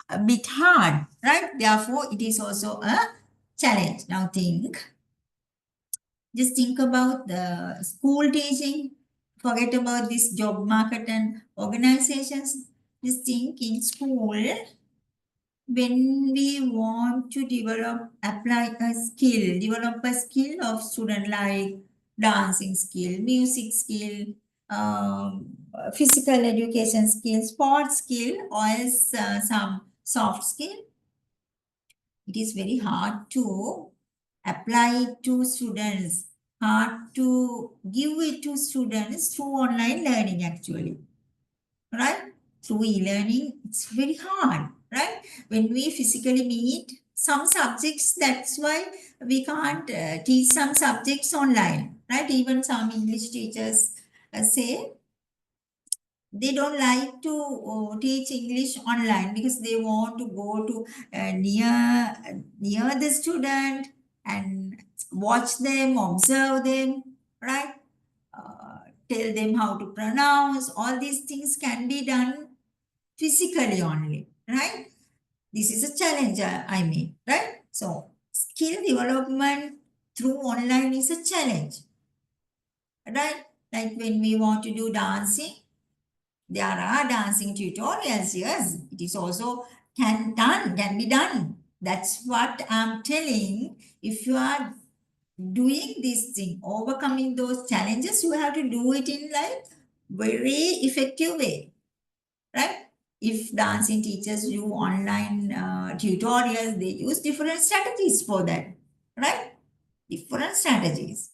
a bit hard, right? Therefore, it is also a challenge. Now just think about the school teaching. Forget about this job market and organizations. Just think in school, when we want to apply develop a skill of student like dancing skill, music skill, physical education skill, sports skill, or else some soft skill, it is very hard to apply it to students, hard to give it to students through online learning actually, right? Through e-learning, it's very hard, right? When we physically meet some subjects, that's why we can't teach some subjects online, right? Even some English teachers say they don't like to teach English online because they want to go to near the student and watch them, observe them, right? Uh, Tell them how to pronounce. All these things can be done physically only, right? This is a challenge I mean, right? So skill development through online is a challenge, right? Like when we want to do dancing, there are dancing tutorials, yes. It is also can be done. That's what I'm telling. If you are doing this thing, overcoming those challenges, you have to do it in like very effective way, right? If dancing teachers do online tutorials, they use different strategies for that, right? Different strategies.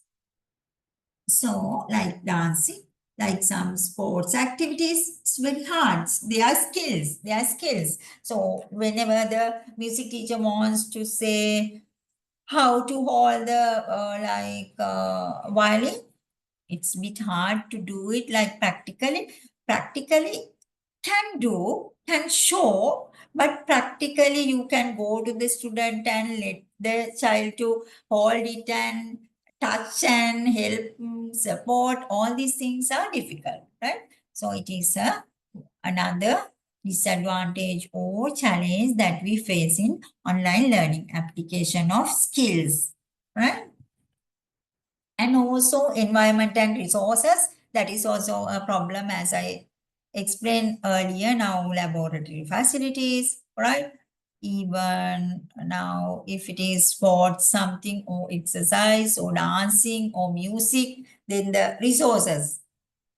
So, like dancing, like some sports activities, it's very hard. They are skills. They are skills. So, whenever the music teacher wants to say how to hold the violin, it's a bit hard to do it like practically. Practically can show, but practically you can go to the student and let the child to hold it and touch and help, support. All these things are difficult, right? So it is another disadvantage or challenge that we face in online learning application of skills, right? And also environment and resources, that is also a problem as I explained earlier. Now laboratory facilities, right? Even now if it is sports something or exercise or dancing or music, then the resources,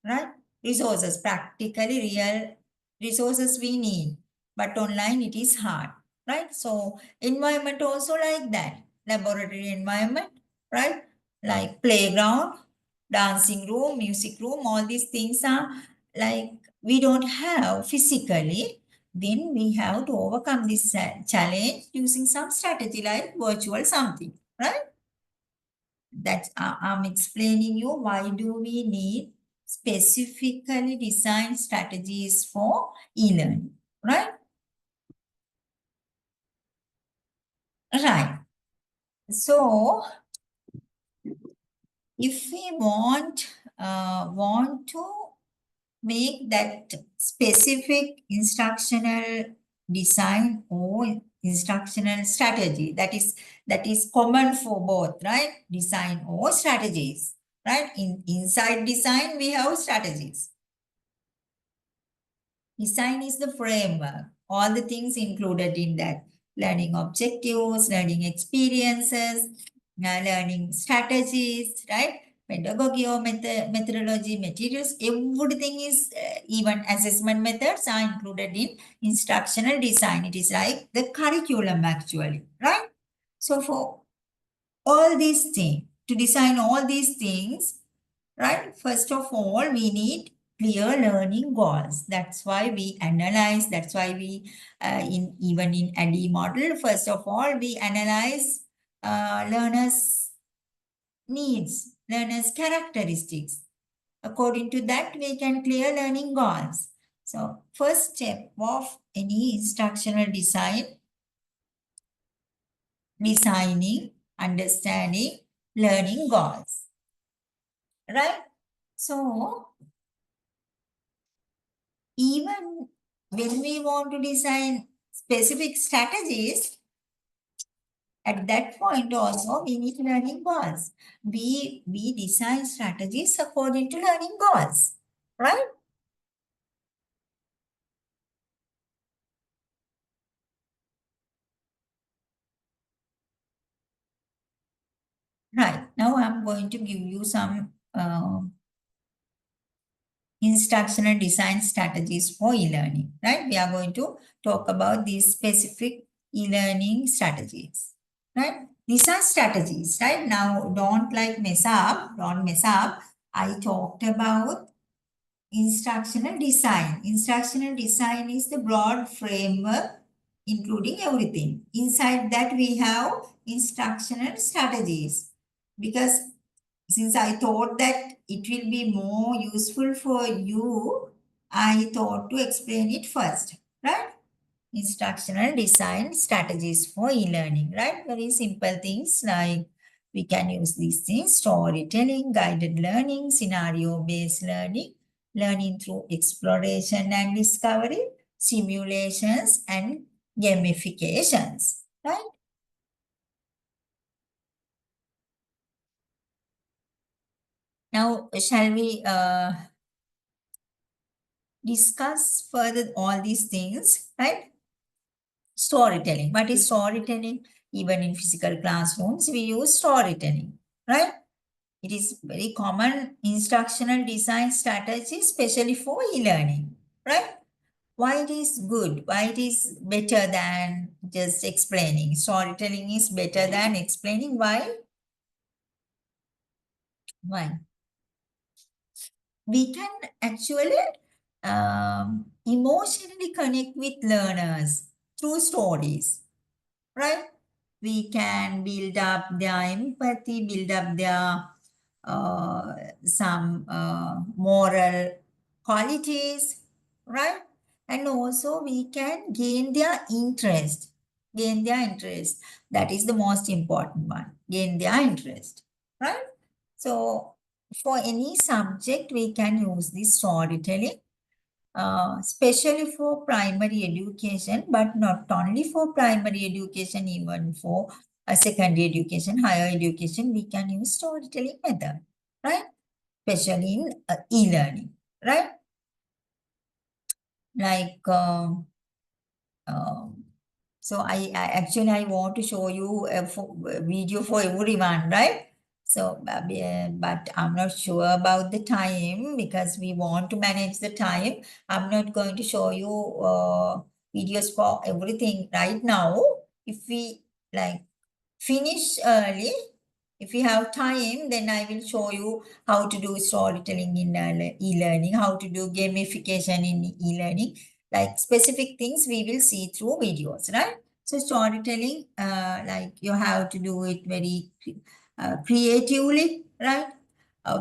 right? Resources, practically real resources we need, but online it is hard, right? So environment also like that, laboratory environment, right? Like playground, dancing room, music room, all these things are like we don't have physically, then we have to overcome this challenge using some strategy like virtual something, right? That I'm explaining you why do we need specifically designed strategies for e-learning, right? Right. So if we want to make that specific instructional design or instructional strategy that is common for both, right? Design or strategies, right? Inside design we have strategies. Design is the framework, all the things included in that: learning objectives, learning experiences, learning strategies, right? pedagogy or methodology, materials, everything is, even assessment methods are included in instructional design. It is like the curriculum actually, right? So for all these things, to design all these things, right? First of all, we need clear learning goals. That's why we analyze, that's why we, even in ADDIE model, first of all, we analyze learners' needs, learners' characteristics. According to that, we can clear learning goals. So first step of any instructional designing, understanding, learning goals, right? So even when we want to design specific strategies, at that point also we need learning goals. We design strategies according to learning goals, right? Right. Now I'm going to give you some instructional design strategies for e-learning, right? We are going to talk about these specific e-learning strategies, right? These are strategies, right? Now, don't mess up. I talked about instructional design. Instructional design is the broad framework, including everything. Inside that, we have instructional strategies. Because since I thought that it will be more useful for you, I thought to explain it first, right? Instructional design strategies for e-learning, right? Very simple things like we can use these things: storytelling, guided learning, scenario-based learning, learning through exploration and discovery, simulations, and gamifications, right? Now, shall we discuss further all these things, right? Storytelling. What is storytelling? Even in physical classrooms, we use storytelling, right? It is very common instructional design strategy, especially for e-learning, right? Why it is good? Why it is better than just explaining? Storytelling is better than explaining. Why? Why? We can actually emotionally connect with learners through stories, right? We can build up their empathy, build up their some moral qualities, right? And also we can gain their interest. Gain their interest. That is the most important one. Gain their interest, right? So for any subject, we can use this storytelling, especially for primary education, but not only for primary education, even for secondary education, higher education, we can use storytelling method, right? Especially in e-learning, right? Like, um, so I actually I want to show you a video for everyone, right? So, but I'm not sure about the time because we want to manage the time. I'm not going to show you videos for everything right now. If we finish early, if you have time, then I will show you how to do storytelling in e-learning, how to do gamification in e-learning, like specific things we will see through videos, right? So storytelling, you have to do it very creatively, right?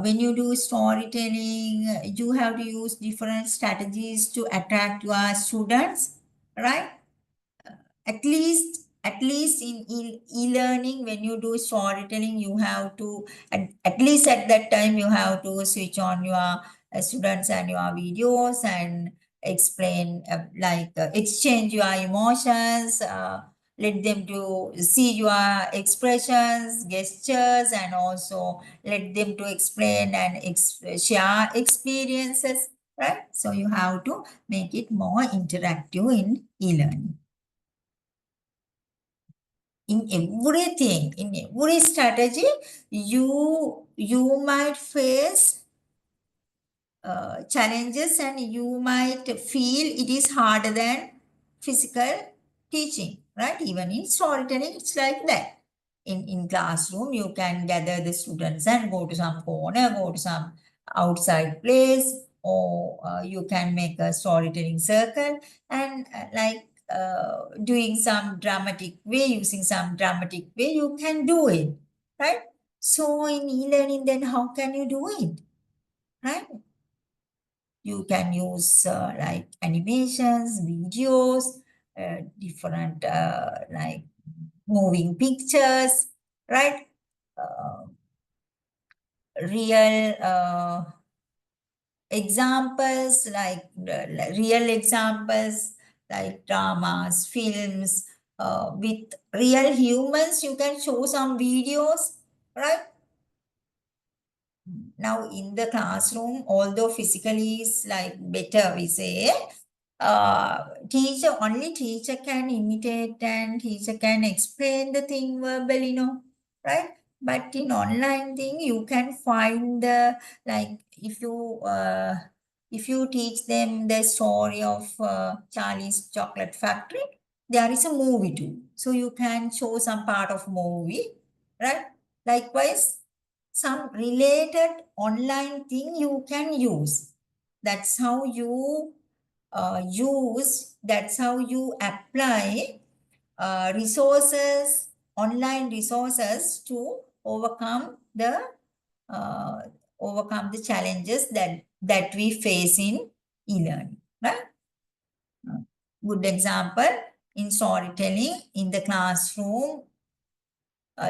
When you do storytelling, you have to use different strategies to attract your students, right? At least in e-learning, when you do storytelling, you have to at least at that time you have to switch on your students and your videos and explain exchange your emotions, let them to see your expressions, gestures, and also let them to explain and share experiences, right? So you have to make it more interactive in e-learning. in everything, in every strategy, you might face challenges and you might feel it is harder than physical teaching, right? Even in storytelling, it's like that. In classroom, you can gather the students and go to some corner, go to some outside place, or you can make a storytelling circle and doing some dramatic way, using some dramatic way, you can do it, right? So in e-learning, then how can you do it, right? You can use like animations, videos, different like moving pictures, right? Uh, real examples, real examples like dramas, films, with real humans. You can show some videos, right? Now in the classroom, although physically is like better, we say, only teacher can imitate and teacher can explain the thing verbally, right? But in online thing, you can find the, like, if you teach them the story of Charlie's Chocolate Factory, there is a movie too. So you can show some part of movie, right? Likewise, some related online thing you can use. That's how you that's how you apply resources, online resources to uh, overcome the challenges that we face in e-learning, right? Good example, in storytelling, in the classroom,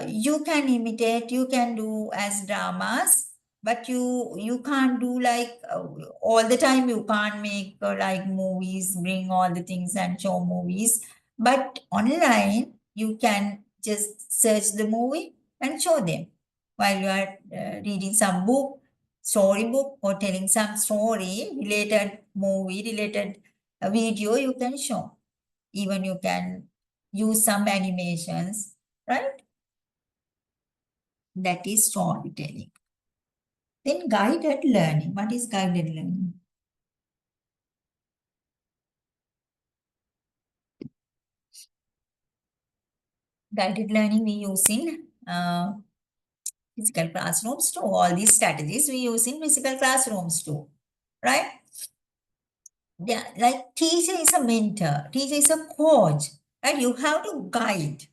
you can imitate, you can do as dramas, but you can't do like all the time. You can't make like movies, bring all the things and show movies. But online, you can just search the movie and show them while you are reading some book, storybook, or telling some story related movie, related video. You can show. Even you can use some animations, right? That is storytelling. Then guided learning. What is guided learning? Guided learning we use in physical classrooms too. All these strategies we use in physical classrooms too, right? Yeah, like teacher is a mentor, teacher is a coach, right? You have to guide.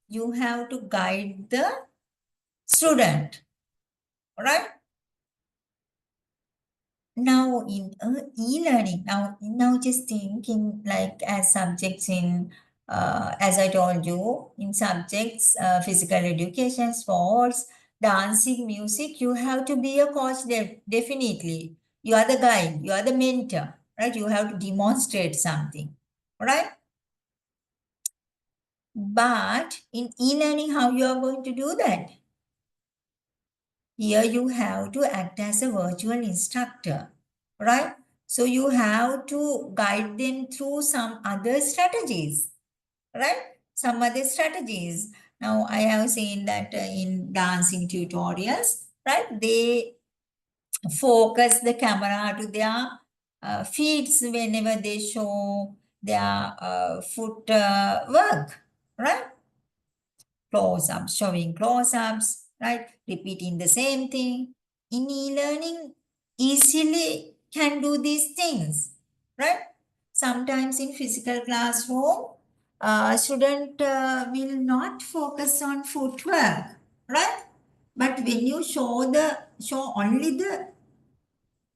You have to guide the student, right? Now in e-learning, now just thinking like as subjects in, as I told you, in subjects, physical education, sports, dancing, music, you have to be a coach there, definitely. You are the guide, you are the mentor, right? You have to demonstrate something, right? But in e-learning, how you are going to do that? Here you have to act as a virtual instructor, right? So you have to guide them through some other strategies, right? Some other strategies. Now I have seen that in dancing tutorials, right? They focus the camera to their feet whenever they show their foot work, right? Close-ups, showing close-ups, right? Repeating the same thing. In e-learning, easily can do these things, right? Sometimes in physical classroom, student will not focus on footwork, right? But when you show only the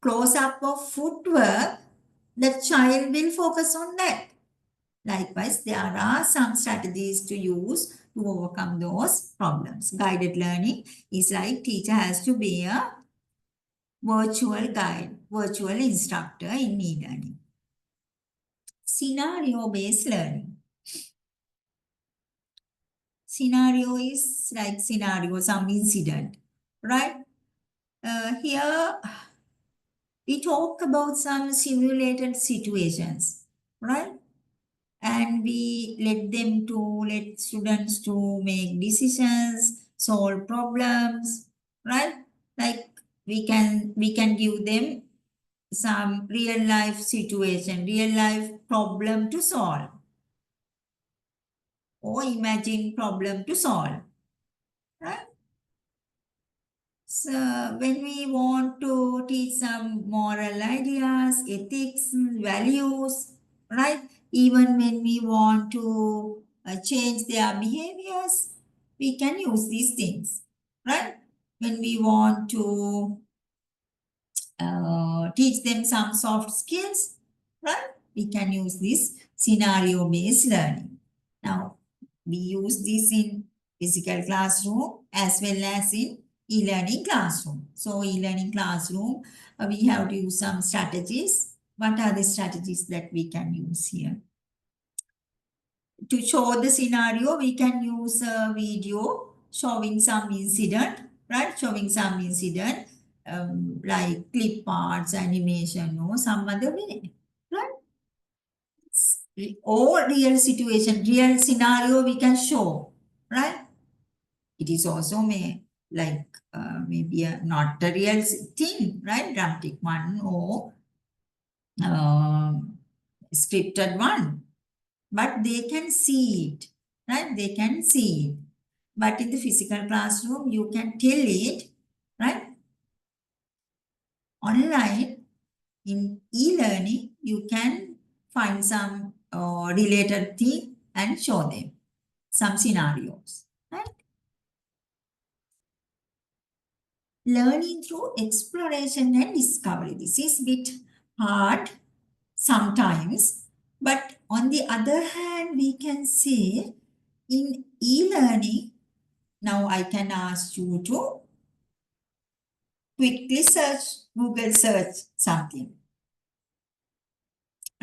close-up of footwork, the child will focus on that. Likewise, there are some strategies to use to overcome those problems. Guided learning is like teacher has to be a virtual guide, virtual instructor in e-learning. Scenario-based learning. Scenario is like scenario, some incident, right? Here we talk about some simulated situations, right? and we let students to make decisions, solve problems, right? Like we can give them some real life situation, real life problem to solve, or imagine problem to solve, right? So when we want to teach some moral ideas, ethics, values, right? Even when we want to change their behaviors, we can use these things, right? When we want to teach them some soft skills, right? We can use this scenario-based learning. Now, we use this in physical classroom as well as in e-learning classroom. So, e-learning classroom, we have to use some strategies. What are the strategies that we can use here? To show the scenario, we can use a video showing some incident, right? Showing some incident like clip arts, animation, or some other way, right? Or real situation, real scenario we can show, right? It is also like maybe not a real thing, right? Dramatic one or scripted one, but they can see it, right? They can see it. But in the physical classroom, you can tell it, right? Online, in e-learning, you can find some related thing and show them some scenarios, right? Learning through exploration and discovery. This is a bit hard sometimes, but on the other hand, we can say in e-learning, now I can ask you to quickly Google search something,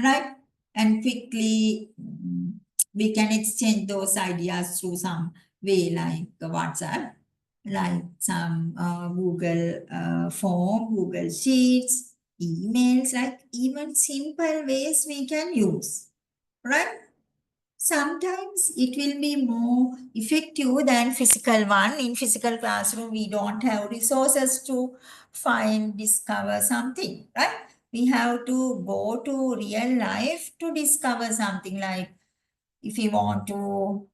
right? And quickly we can exchange those ideas through some way like WhatsApp, like some Google form, Google Sheets, emails, like even simple ways we can use, right? Sometimes it will be more effective than physical one. In physical classroom, we don't have resources to discover something, right? We have to go to real life to discover something. Like if you want to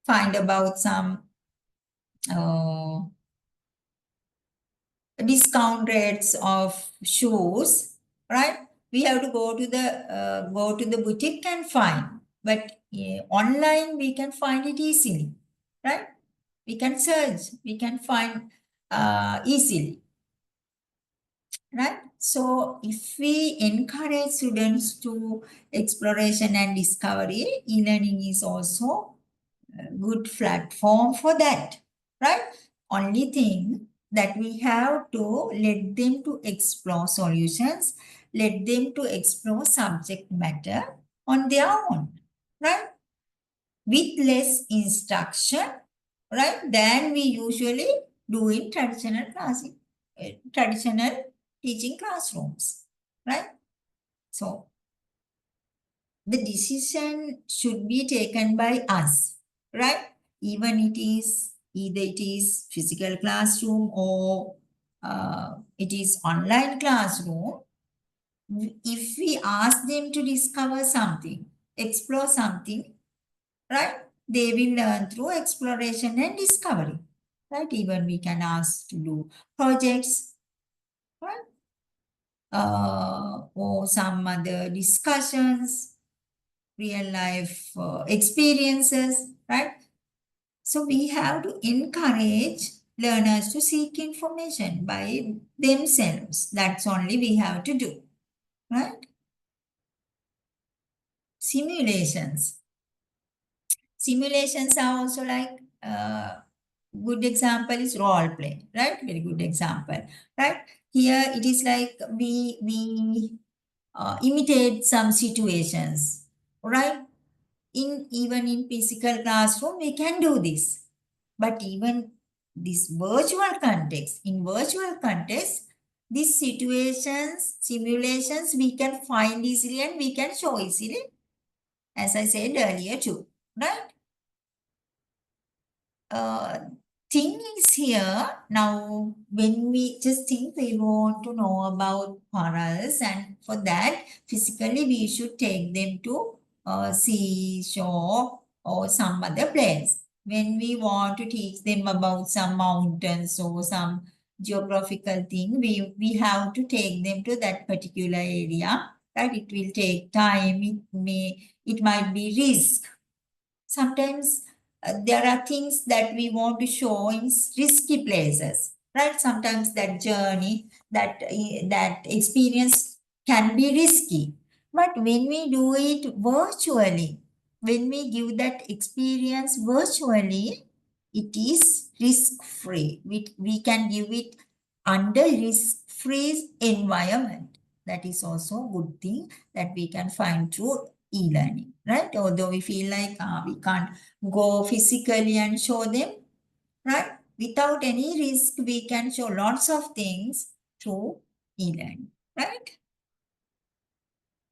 find about some discount rates of shoes, right? We have to go to the boutique and find. But online we can find it easily, right? We can search, we can find easily, right? So if we encourage students to exploration and discovery, e-learning is also a good platform for that, right? Only thing that we have to let them to explore solutions, let them to explore subject matter on their own, right? With less instruction, right, than we usually do in traditional teaching classrooms, right? So the decision should be taken by us, right? Even either it is physical classroom or it is online classroom. If we ask them to discover something, explore something, right? They will learn through exploration and discovery, right? Even we can ask to do projects, right? Or some other discussions, real life experiences, right? So we have to encourage learners to seek information by themselves. That's only we have to do, right? Simulations. Simulations are also like good example is role play, right? Very good example, right? Here it is like we imitate some situations, right? Even in physical classroom, we can do this. But even this virtual context, in virtual context, these situations, simulations, we can find easily and we can show easily, as I said earlier too, right? Thing is here now, when we just think we want to know about corals, and for that physically we should take them to seashore or some other place. When we want to teach them about some mountains or some geographical thing, we have to take them to that particular area, right? It will take time, it might be risk. Sometimes there are things that we want to show in risky places, right? Sometimes that journey, that experience can be risky. But when we do it virtually, when we give that experience virtually, it is risk-free. We can give it under risk-free environment. That is also a good thing that we can find through e-learning, right? Although we feel like we can't go physically and show them, right? Without any risk, we can show lots of things through e-learning, right?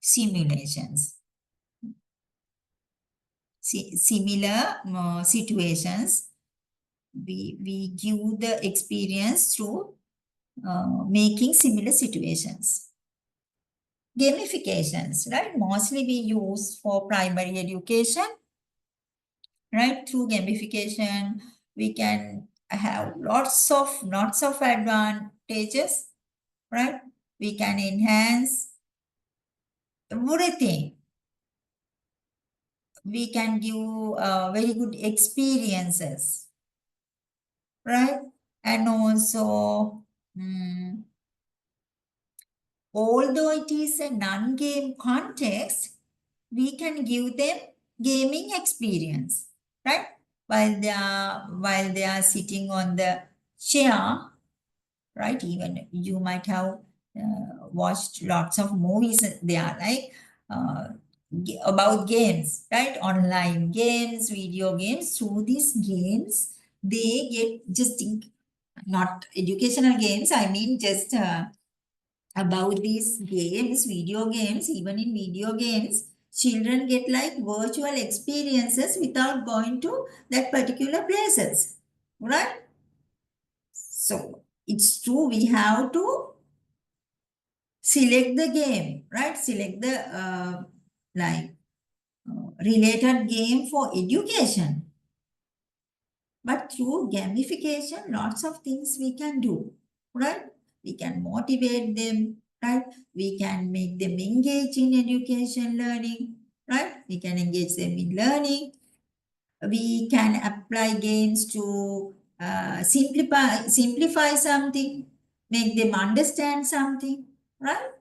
Simulations. Similar situations, we give the experience through making similar situations. Gamifications, right? Mostly we use for primary education, right? Through gamification, we can have lots of advantages, right? We can enhance everything. We can give very good experiences, right? And also, although it is a non-game context, we can give them gaming experience, right? While they are sitting on the chair, right? Even you might have watched lots of movies there, like about games, right? Online games, video games. Through these games, they get just not educational games. I mean, just about these games, video games. Even in video games, children get like virtual experiences without going to that particular places, right? So it's true, we have to select the game, right? Select the related game for education. But through gamification, lots of things we can do, right? We can motivate them, right? We can make them engage in education learning, right? We can engage them in learning. We can apply games to simplify something, make them understand something, right?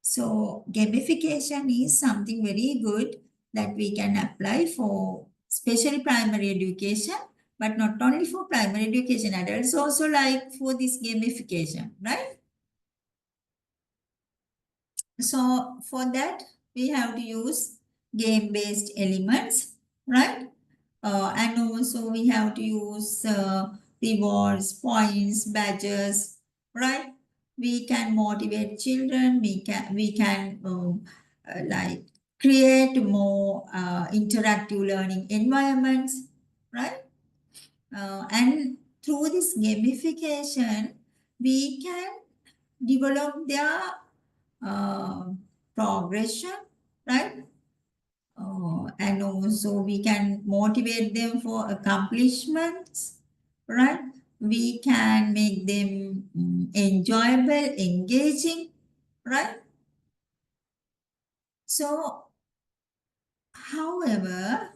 So gamification is something very good that we can apply for especially primary education, but not only for primary education, adults also like for this gamification, right? So for that, we have to use game-based elements, right? And also we have to use rewards, points, badges, right? We can motivate children. We can like create more interactive learning environments, right? And through this gamification, we can develop their progression, right? And also we can motivate them for accomplishments, right? We can make them enjoyable, engaging, right? So, however,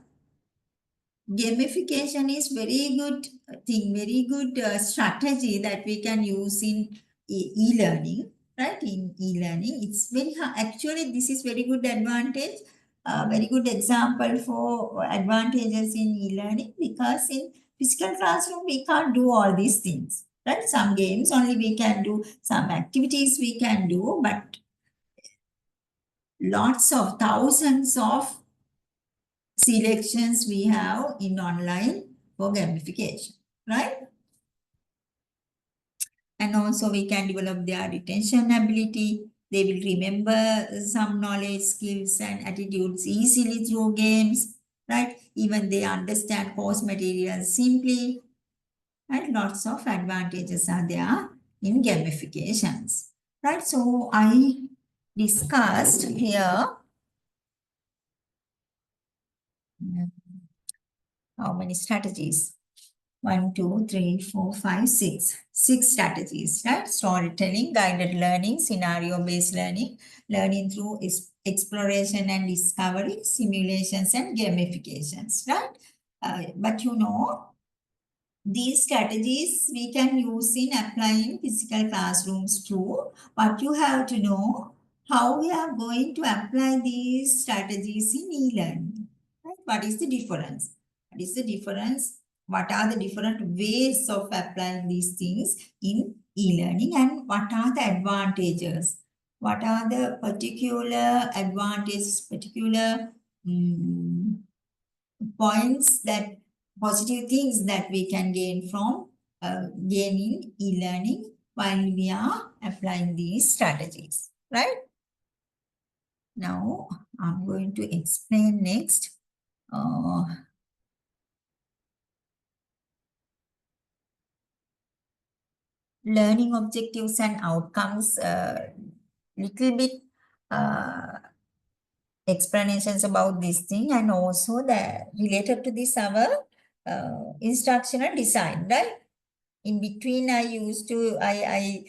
gamification is very good thing, very good strategy that we can use in e-learning, right? In e-learning, it's very actually this is very good advantage, very good example for advantages in e-learning, because in physical classroom we can't do all these things, right? Some games only we can do, some activities we can do, but lots of thousands of selections we have in online for gamification, right? And also we can develop their retention ability, They will remember some knowledge, skills, and attitudes easily through games, right? Even they understand course materials simply, and lots of advantages are there in gamifications, right? So I discussed here how many strategies? 1, 2, 3, 4, 5, 6. 6 strategies, right? Storytelling, guided learning, scenario-based learning, learning through exploration and discovery, simulations and gamifications, right? But you know, these strategies we can use in applying physical classrooms too. But you have to know how we are going to apply these strategies in e-learning. Right? What is the difference? What is the difference? What are the different ways of applying these things in e-learning, and what are the advantages? What are the particular advantages, particular points, that positive things that we can gain from gaining e-learning while we are applying these strategies, right? Now, I'm going to explain next. Learning objectives and outcomes, little bit explanations about this thing, and also the related to this our instructional design, right? In between, I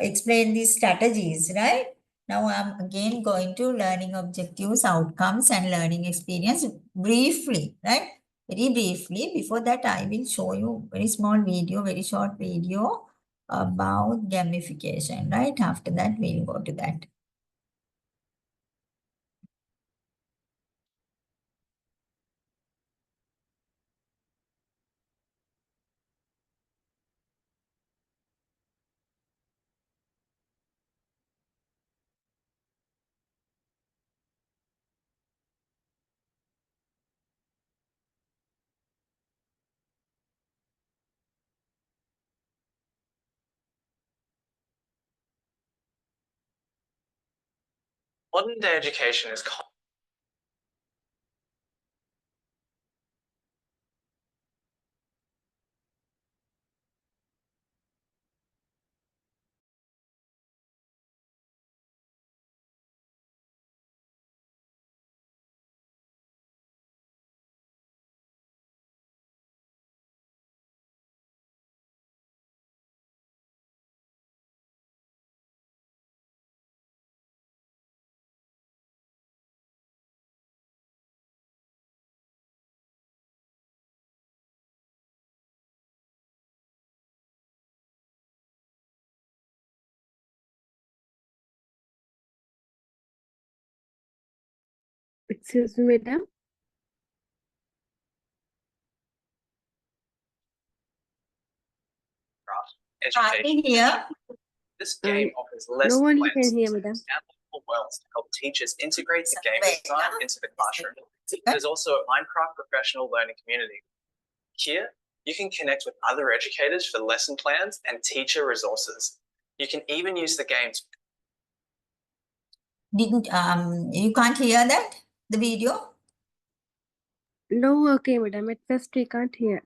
explain these strategies, right? Now I'm again going to learning objectives, outcomes, and learning experience briefly, right? Very briefly. Before that, I will show you very small video, very short video about gamification, right? After that, we'll go to that.
Modern day education is
Excuse me, madam.
education.
Here,
This game offers less
No one
plans
can hear, madam.
and multiple worlds to help teachers integrate the game
Wait,
design
yeah.
into the classroom. There's also a Minecraft professional learning community. Here, you can connect with other educators for lesson plans and teacher resources. You can even use the game to
you can't hear that, the video?
No, okay, madam. At first we can't hear.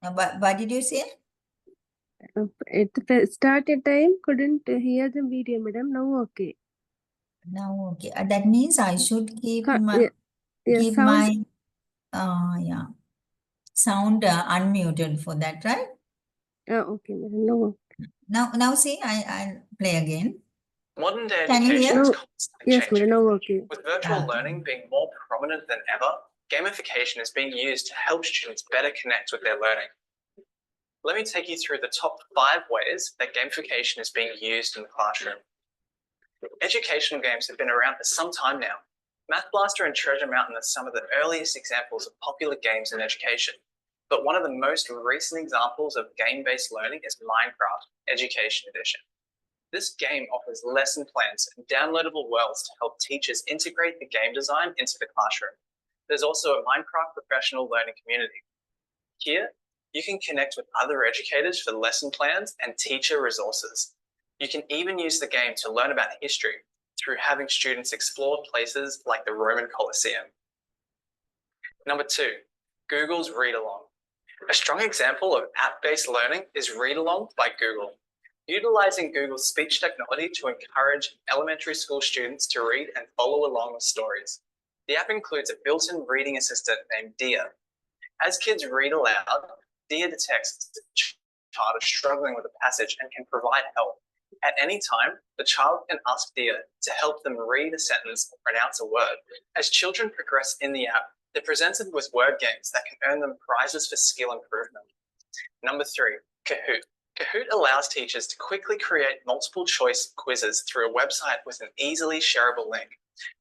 What did you say?
At the started time, couldn't hear the video, madam. Now okay.
Now, okay. That means I should keep
Yeah,
keep
sound.
my sound unmuted for that, right?
Okay, madam. No.
Now see, I'll play again.
modern day
Can you
education
hear?
is
No.
constantly
Yes,
changing.
madam. Now okay.
With virtual
Okay.
learning being more prominent than ever, gamification is being used to help students better connect with their learning. Let me take you through the top 5 ways that gamification is being used in the classroom. Educational games have been around for some time now. Math Blaster and Treasure Mountain are some of the earliest examples of popular games in education. But one of the most recent examples of game-based learning is Minecraft Education Edition. This game offers lesson plans and downloadable worlds to help teachers integrate the game design into the classroom. There's also a Minecraft professional learning community. Here, you can connect with other educators for lesson plans and teacher resources. You can even use the game to learn about history through having students explore places like the Roman Colosseum. Number 2, Google's Read Along. A strong example of app-based learning is Read Along by Google, utilizing Google's speech technology to encourage elementary school students to read and follow along with stories. The app includes a built-in reading assistant named Dia. As kids read aloud, Dia detects the child is struggling with a passage and can provide help. At any time, the child can ask Dia to help them read a sentence or pronounce a word. As children progress in the app, they're presented with word games that can earn them prizes for skill improvement. Number 3, Kahoot. Kahoot allows teachers to quickly create multiple choice quizzes through a website with an easily shareable link.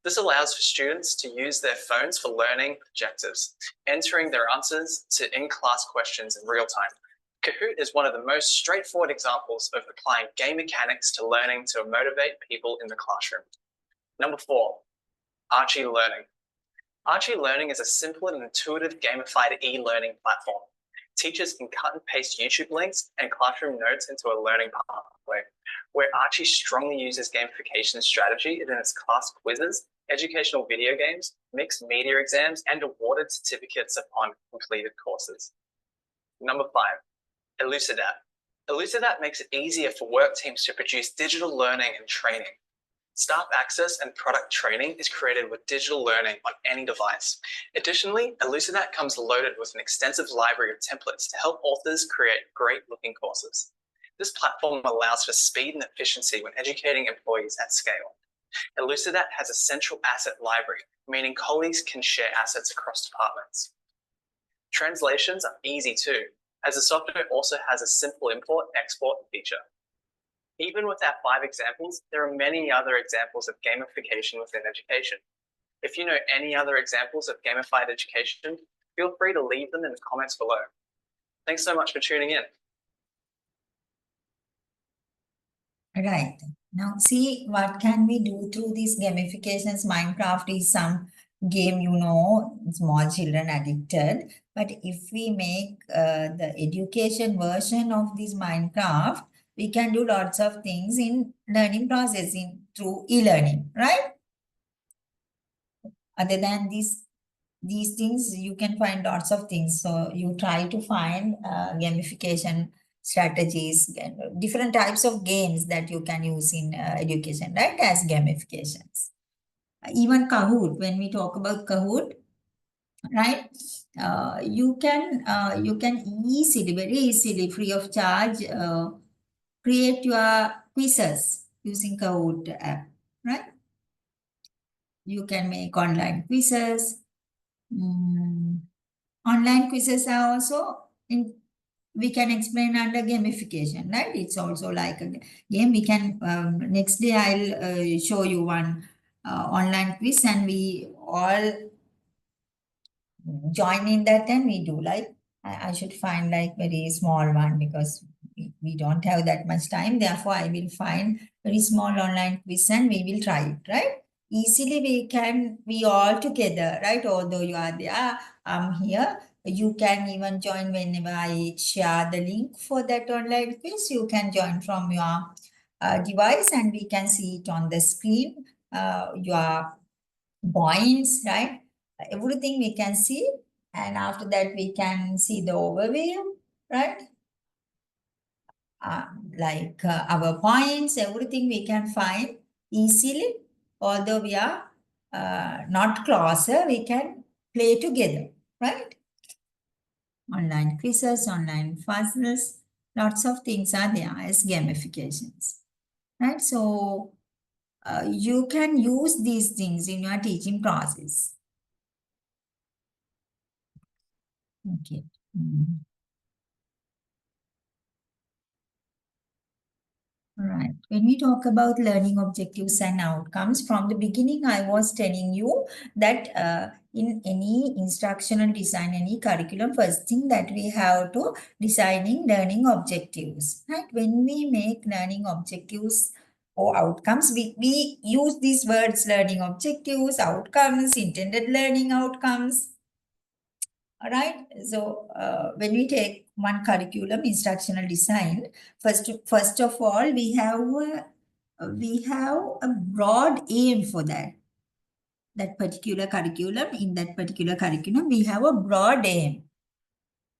This allows for students to use their phones for learning objectives, entering their answers to in-class questions in real time. Kahoot is one of the most straightforward examples of applying game mechanics to learning to motivate people in the classroom. Number 4, Archie Learning. Archie Learning is a simple and intuitive gamified e-learning platform. Teachers can cut and paste YouTube links and classroom notes into a learning pathway, where Archie strongly uses gamification strategy in its class quizzes, educational video games, mixed media exams, and awarded certificates upon completed courses. Number 5, Elucidate. Elucidate makes it easier for work teams to produce digital learning and training. Staff access and product training is created with digital learning on any device. Additionally, Elucidate comes loaded with an extensive library of templates to help authors create great-looking courses. This platform allows for speed and efficiency when educating employees at scale. Elucidate has a central asset library, meaning colleagues can share assets across departments. Translations are easy too, as the software also has a simple import-export feature. Even with our 5 examples, there are many other examples of gamification within education. If you know any other examples of gamified education, feel free to leave them in the comments below. Thanks so much for tuning in.
Right. Now see what can we do through these gamifications. Minecraft is some game, you know, small children addicted. But if we make the education version of this Minecraft, we can do lots of things in learning processing through e-learning, right? Other than these things, you can find lots of things. So you try to find gamification strategies, different types of games that you can use in education, right, as gamifications. Even Kahoot, when we talk about Kahoot, right, you can easily, very easily, free of charge, create your quizzes using Kahoot app, right? You can make online quizzes. Online quizzes are also we can explain under gamification, right? It's also like a game. We can next day I'll show you one online quiz, and we all join in that, and we do like I should find like very small one, because we don't have that much time. Therefore, I will find very small online quiz and we will try it, right? Easily we can be all together, right? Although you are there, I'm here. You can even join whenever I share the link for that online quiz. You can join from your device, and we can see it on the screen, your points, right? Everything we can see, and after that we can see the overview, right? Like our points, everything we can find easily. Although we are not closer, we can play together, right? Online quizzes, online puzzles, lots of things are there as gamifications, right? So you can use these things in your teaching process. Okay. Right. When we talk about learning objectives and outcomes, from the beginning, I was telling you that in any instructional design, any curriculum, first thing that we have to designing learning objectives, right? When we make learning objectives or outcomes, we use these words: learning objectives, outcomes, intended learning outcomes. All right. So when we take one curriculum, instructional design, first of all, we have a broad aim for that particular curriculum. In that particular curriculum, we have a broad aim.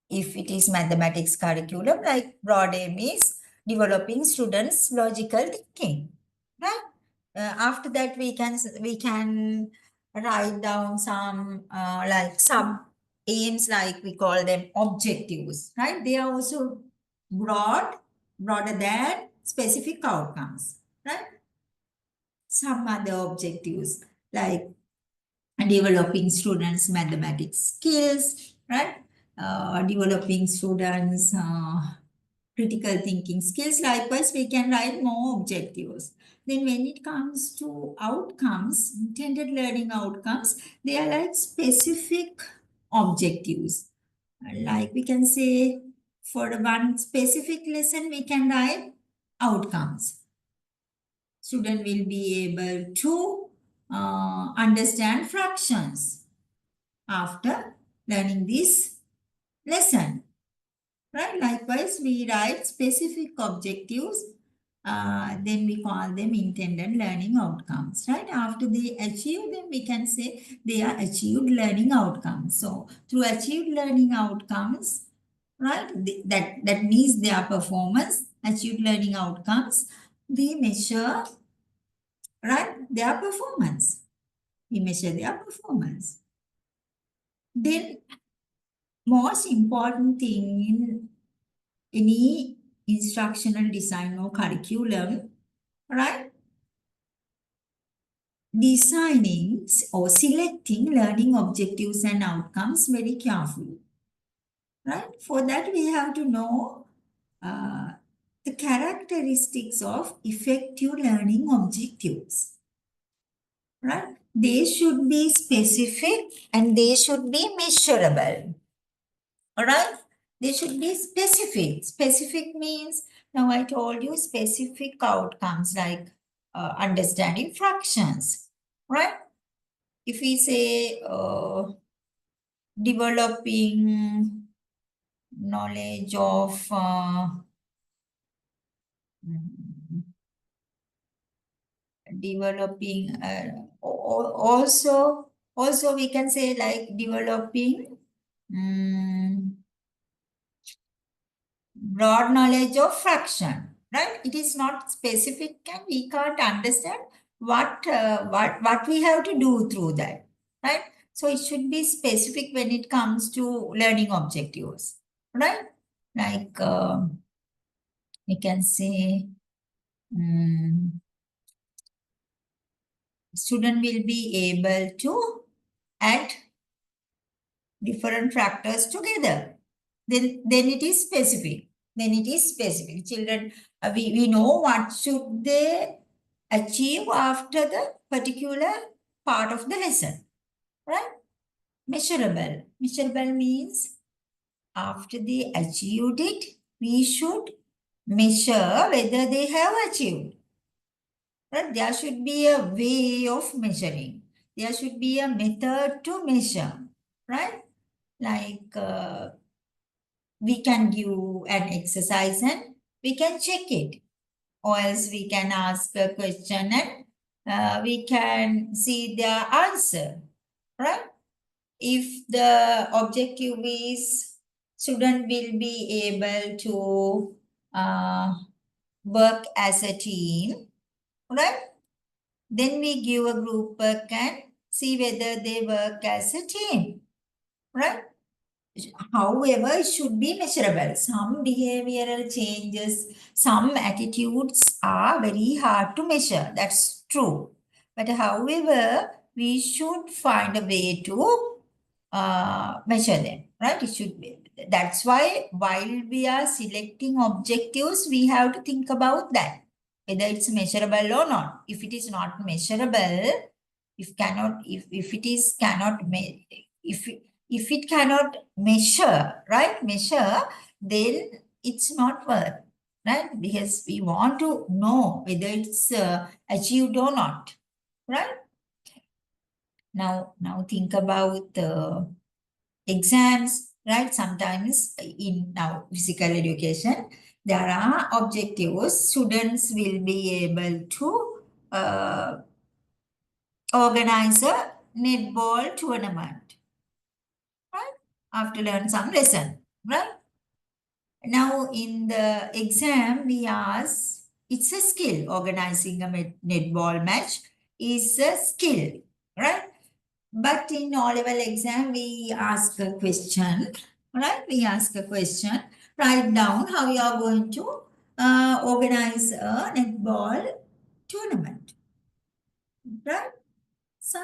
If it is mathematics curriculum, like broad aim is developing students' logical thinking, right? After that, we can write down some like sub aims, like we call them objectives, right? They are also broader than specific outcomes, right? Some other objectives like developing students' mathematics skills, right? Developing students' critical thinking skills. Likewise, we can write more objectives. Then when it comes to outcomes, intended learning outcomes, they are like specific objectives. Like we can say for one specific lesson, we can write outcomes. Student will be able to understand fractions after learning this lesson, right? Likewise, we write specific objectives, then we call them intended learning outcomes, right? After they achieve them, we can say they are achieved learning outcomes. So through achieved learning outcomes, right, that means their performance, achieved learning outcomes, we measure, right, their performance. We measure their performance. Then most important thing in any instructional design or curriculum, right? Designing or selecting learning objectives and outcomes very carefully, right? For that, we have to know the characteristics of effective learning objectives, right? They should be specific and they should be measurable. All right? They should be specific. Specific means, now I told you specific outcomes like understanding fractions, right? If we say developing knowledge of developing also we can say like developing broad knowledge of fraction, right? It is not specific and we can't understand what we have to do through that, right? So it should be specific when it comes to learning objectives, right? Like we can say student will be able to add different factors together. Then it is specific. Then it is specific. Children, we know what should they achieve after the particular part of the lesson, right? Measurable. Measurable means after they achieved it, we should measure whether they have achieved. Right? There should be a way of measuring. There should be a method to measure, right? Like we can give an exercise and we can check it. Or else we can ask a question and we can see their answer, right? If the objective is student will be able to work as a team, right? Then we give a group work and see whether they work as a team, right? However, it should be measurable. Some behavioral changes, some attitudes are very hard to measure. That's true. But however, we should find a way to measure them, right? It should be. That's why while we are selecting objectives, we have to think about that, whether it's measurable or not. If it is not measurable, if it is cannot, if it cannot measure, right? Measure, then it's not worth, right? Because we want to know whether it's achieved or not, right? Now think about exams, right? Sometimes in now physical education, there are objectives. Students will be able to organize a netball tournament, right? After learn some lesson, right? Now in the exam, we ask, it's a skill. Organizing a netball match is a skill, right? But in O-level exam, we ask a question, right? We ask a question, write down how you are going to organize a netball tournament, right? So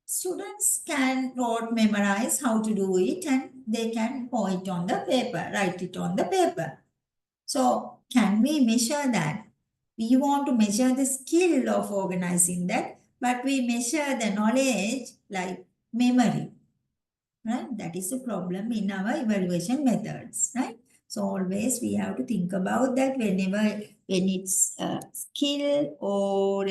students can memorize how to do it, and they can point on the paper, write it on the paper. So can we measure that? We want to measure the skill of organizing that, but we measure the knowledge like memory, right? That is a problem in our evaluation methods, right? So always we have to think about that when it's skill or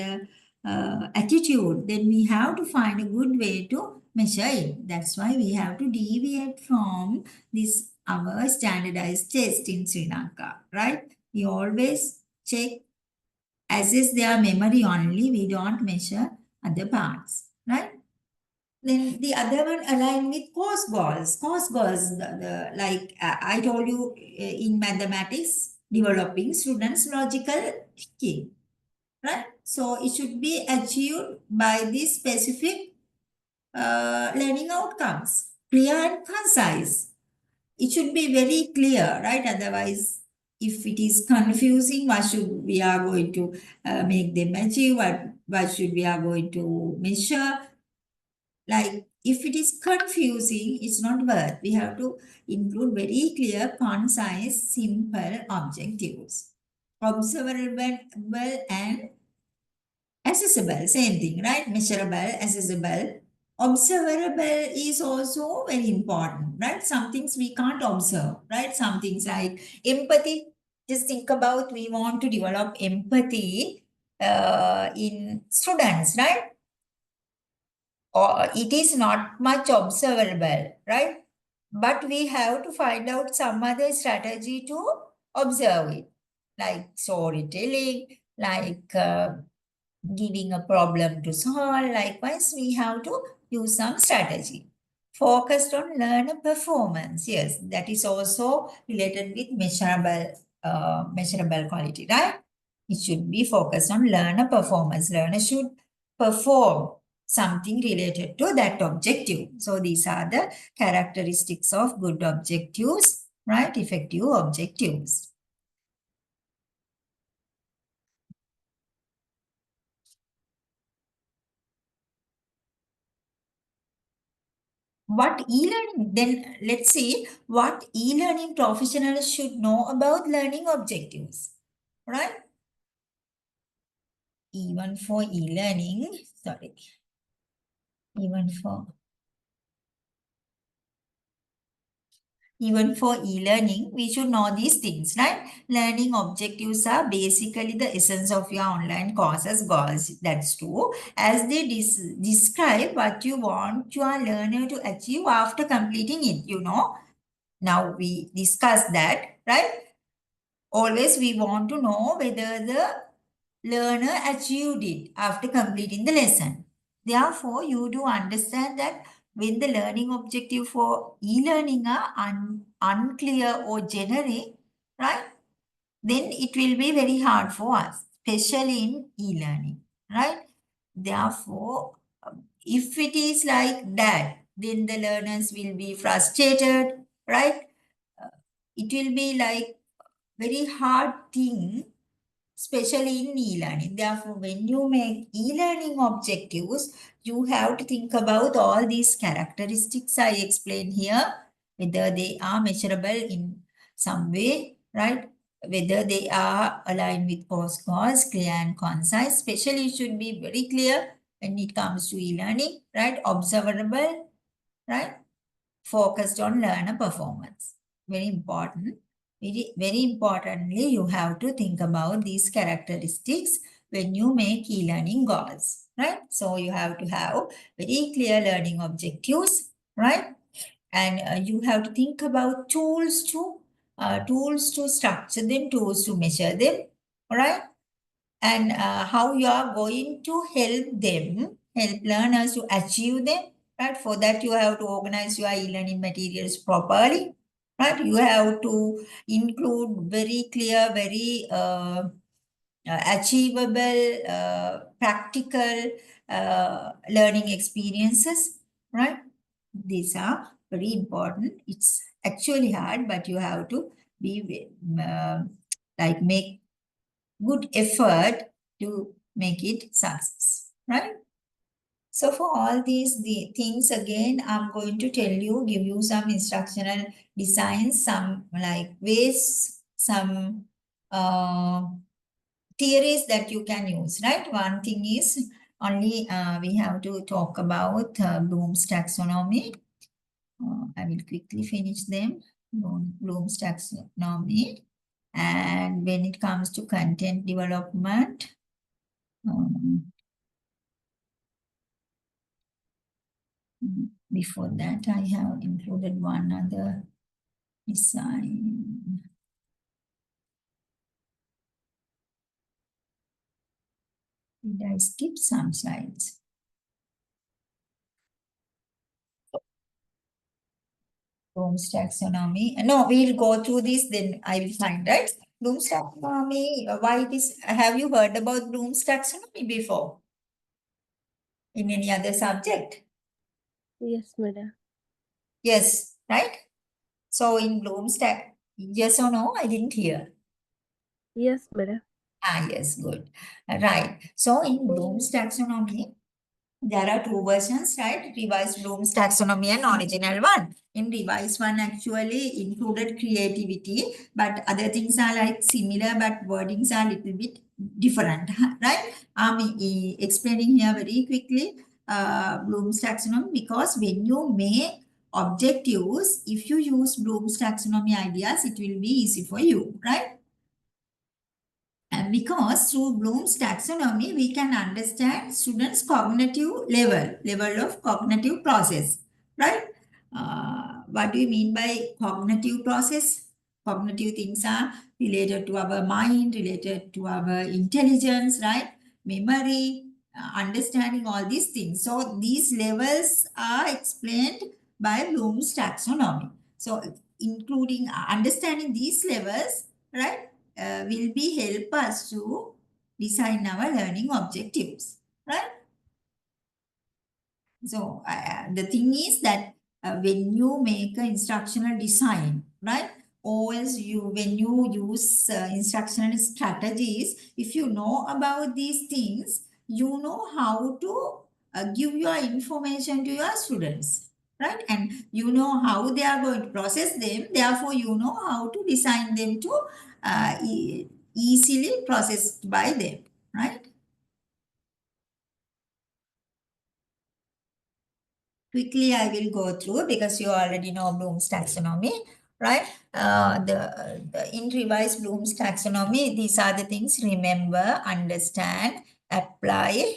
attitude, then we have to find a good way to measure it. That's why we have to deviate from this our standardized test in Sri Lanka, right? We always assess their memory only. We don't measure other parts, right? Then the other one align with course goals. Course goals, like I told you in mathematics, developing students' logical thinking, right? So it should be achieved by these specific learning outcomes, clear and concise. It should be very clear, right? Otherwise, if it is confusing, what should we are going to make them achieve? What should we are going to measure? Like if it is confusing, it's not worth. We have to include very clear, concise, simple objectives. Observable and accessible, same thing, right? Measurable, accessible. Observable is also very important, right? Some things we can't observe, right? Some things like empathy. Just think about we want to develop empathy in students, right? Or it is not much observable, right? But we have to find out some other strategy to observe it, like storytelling, like giving a problem to solve. Likewise, we have to use some strategy. Focused on learner performance. Yes, that is also related with measurable quality, right? It should be focused on learner performance. Learner should perform something related to that objective. So these are the characteristics of good objectives, right? Effective objectives. What e-learning, then let's see what e-learning professionals should know about learning objectives, right? Even for e-learning, sorry, even for e-learning, we should know these things, right? Learning objectives are basically the essence of your online courses goals. That's true. As they describe what you want your learner to achieve after completing it, Now we discussed that, right? Always we want to know whether the learner achieved it after completing the lesson. Therefore, you do understand that when the learning objective for e-learning are unclear or generic, right? Then it will be very hard for us, especially in e-learning, right? Therefore, if it is like that, then the learners will be frustrated, right? It will be like very hard thing, especially in e-learning. Therefore, when you make e-learning objectives, you have to think about all these characteristics I explained here, whether they are measurable in some way, right? Whether they are aligned with course goals, clear and concise. Especially, it should be very clear when it comes to e-learning, right? Observable, right? Focused on learner performance. Very important. Very, very importantly, you have to think about these characteristics when you make e-learning goals, right? So you have to have very clear learning objectives, right? And you have to think about tools to structure them, tools to measure them, all right? And how you are going to help learners to achieve them, right? For that, you have to organize your e-learning materials properly, right? You have to include very clear, very achievable, practical learning experiences, right? These are very important. It's actually hard, but you have to be like make good effort to make it success, right? So for all the things, again, I'm going to tell you, give you some instructional designs, some like ways, some theories that you can use, right? One thing is only we have to talk about Bloom's taxonomy. I will quickly finish them. Bloom's taxonomy. And when it comes to content development, before that, I have included one other design. Did I skip some slides? Bloom's taxonomy. No, we'll go through this, then I will find, right? Bloom's taxonomy, why this? Have you heard about Bloom's taxonomy before? In any other subject?
Yes, madam.
Yes, right? So in Bloom's tax, yes or no? I didn't hear.
Yes, madam.
Yes, good. Right. So in Bloom's taxonomy, there are two versions, right? Revised Bloom's taxonomy and original one. In revised one actually included creativity, but other things are like similar, but wordings are a little bit different, right? I'm explaining here very quickly Bloom's taxonomy, because when you make objectives, if you use Bloom's taxonomy ideas, it will be easy for you, right? And because through Bloom's taxonomy, we can understand students' cognitive level of cognitive process, right? What do you mean by cognitive process? Cognitive things are related to our mind, related to our intelligence, right? Memory, understanding all these things. So these levels are explained by Bloom's taxonomy. So including understanding these levels, right? Will be help us to design our learning objectives, right? So the thing is that when you make an instructional design, right? Always when you use instructional strategies, if you know about these things, you know how to give your information to your students, right? And you know how they are going to process them. Therefore, you know how to design them to easily processed by them, right? Quickly, I will go through because you already know Bloom's taxonomy, right? In revised Bloom's taxonomy, these are the things: remember, understand, apply,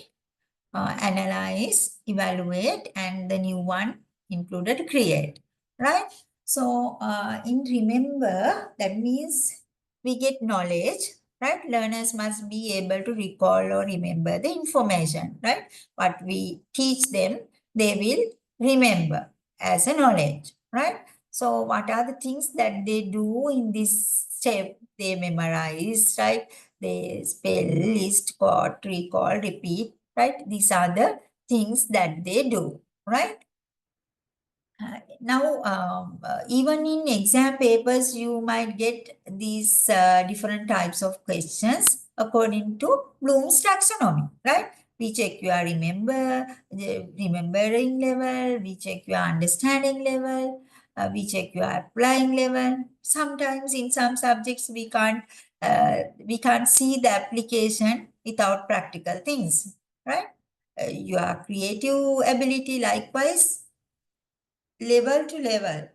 analyze, evaluate, and the new one included create, right? So in remember, that means we get knowledge, right? Learners must be able to recall or remember the information, right? What we teach them, they will remember as a knowledge, right? So what are the things that they do in this step? They memorize, right? They spell, list, quote, recall, repeat, right? These are the things that they do, right? Now, even in exam papers, you might get these different types of questions according to Bloom's taxonomy, right? We check your remembering level, we check your understanding level, we check your applying level. Sometimes in some subjects, we can't see the application without practical things, right? Your creative ability, likewise, level to level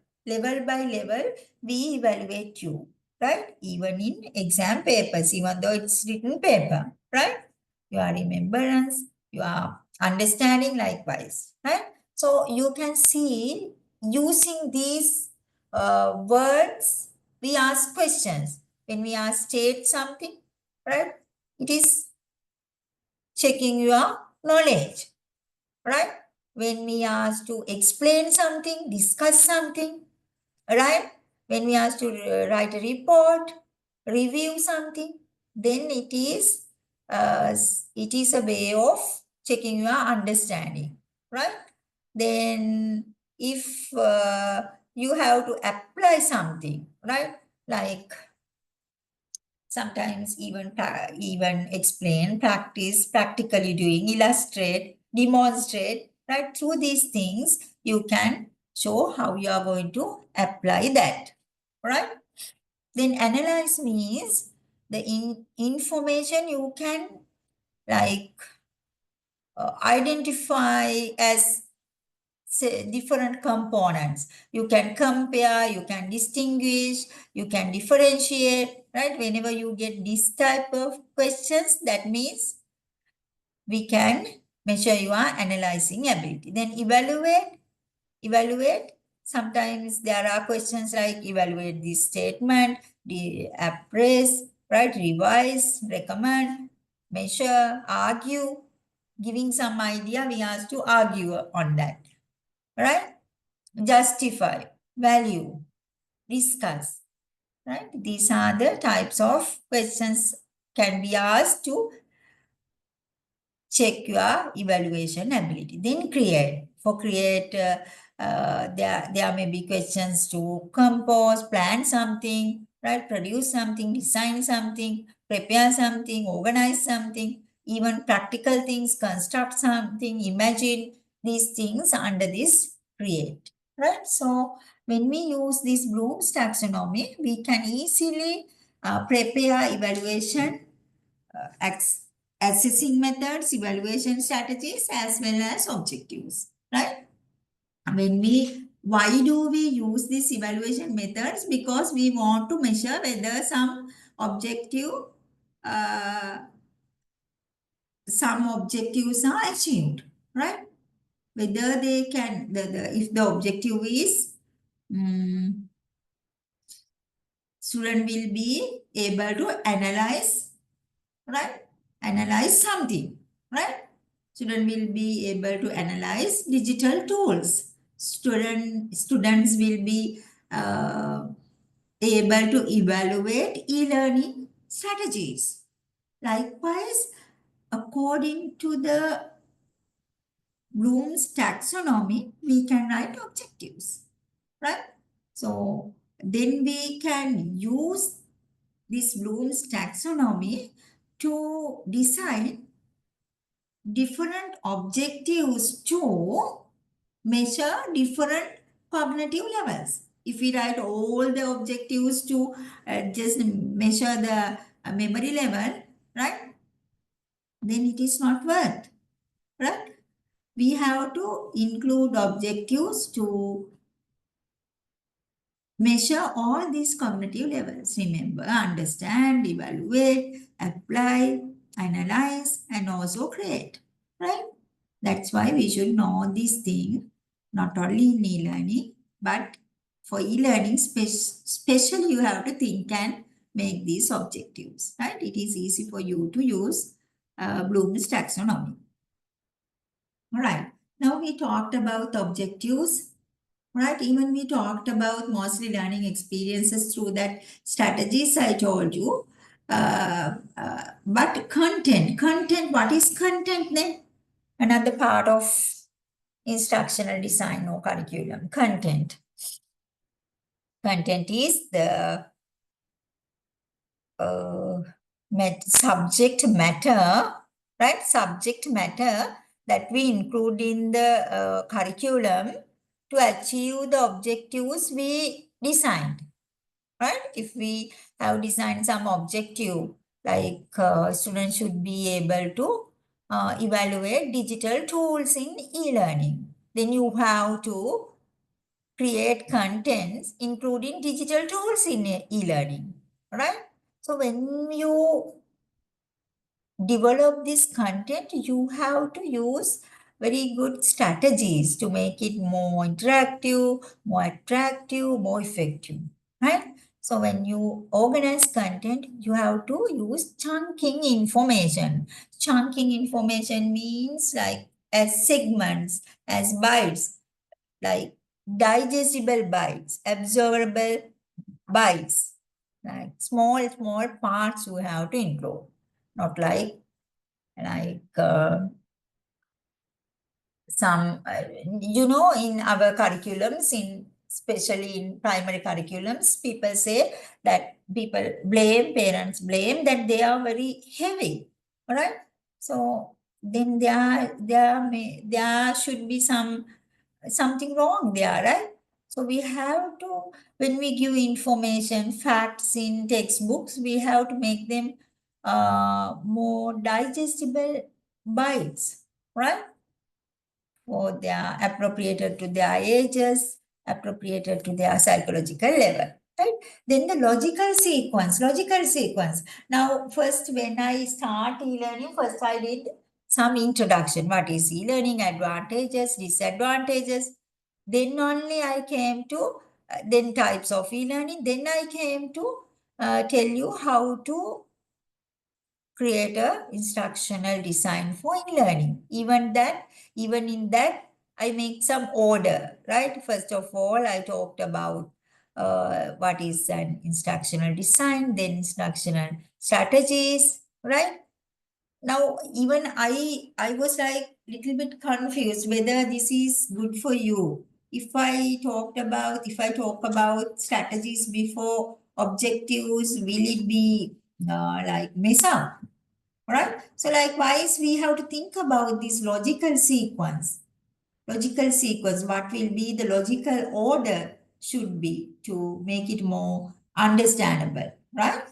by level, we evaluate you, right? Even in exam papers, even though it's written paper, right? your remembrance, your understanding likewise, right? So you can see using these words, we ask questions. When we ask state something, right? It is checking your knowledge, right? When we ask to explain something, discuss something, right? When we ask to write a report, review something, then it is a way of checking your understanding, right? Then if you have to apply something, right? Like sometimes even explain, practice, practically doing, illustrate, demonstrate, right? Through these things, you can show how you are going to apply that, right? Then analyze means the information you can like identify as say, different components. You can compare, you can distinguish, you can differentiate, right? Whenever you get this type of questions, that means we can measure your analyzing ability. Then evaluate. Sometimes there are questions like evaluate this statement, appraise, right? Revise, recommend, measure, argue. Giving some idea, we ask to argue on that, right? Justify, value, discuss, right? These are the types of questions can be asked to check your evaluation ability. Then create. For create, there may be questions to compose, plan something, right? Produce something, design something, prepare something, organize something, even practical things, construct something, imagine these things under this create, right? So when we use this Bloom's taxonomy, we can easily prepare evaluation assessing methods, evaluation strategies, as well as objectives, right? Why do we use these evaluation methods? Because we want to measure whether some objectives are achieved, right? Whether they can, if the objective is student will be able to analyze, right? Analyze something, right? Student will be able to analyze digital tools. Students will be able to evaluate e-learning strategies. Likewise, according to the Bloom's taxonomy, we can write objectives, right? So then we can use this Bloom's taxonomy to design different objectives to measure different cognitive levels. If we write all the objectives to just measure the memory level, right? Then it is not worth, right? We have to include objectives to measure all these cognitive levels. Remember, understand, evaluate, apply, analyze, and also create, right? That's why we should know this thing, not only in e-learning, but for e-learning, specially you have to think and make these objectives, right? It is easy for you to use Bloom's taxonomy. All right. Now we talked about objectives, right? Even we talked about mostly learning experiences through that strategies I told you. But content, what is content then? Another part of instructional design or curriculum. Content is the subject matter, right? Subject matter that we include in the curriculum to achieve the objectives we designed, right? If we have designed some objective, like students should be able to evaluate digital tools in e-learning, then you have to create contents including digital tools in e-learning, right? So when you develop this content, you have to use very good strategies to make it more interactive, more attractive, more effective, right? So when you organize content, you have to use chunking information. Chunking information means like as segments, as bytes, like digestible bytes, absorbable bytes, like small parts you have to include, not like some, in our curriculums, especially in primary curriculums, people say that parents blame that they are very heavy, all right? So then there should be something wrong there, right? So we have to, when we give information, facts in textbooks, we have to make them more digestible bites, right? Or they are appropriated to their ages, appropriated to their psychological level, right? Then the logical sequence. Now, first, when I start e-learning, first I did some introduction. What is e-learning? Advantages, disadvantages. Then only I came to, then types of e-learning. Then I came to tell you how to create a instructional design for e-learning. Even in that, I make some order, right? First of all, I talked about what is an instructional design, then instructional strategies, right? Now, even I was like little bit confused whether this is good for you. If I talk about strategies before objectives, will it be like mess up? Right? So likewise, we have to think about this logical sequence. What will be the logical order should be to make it more understandable, right?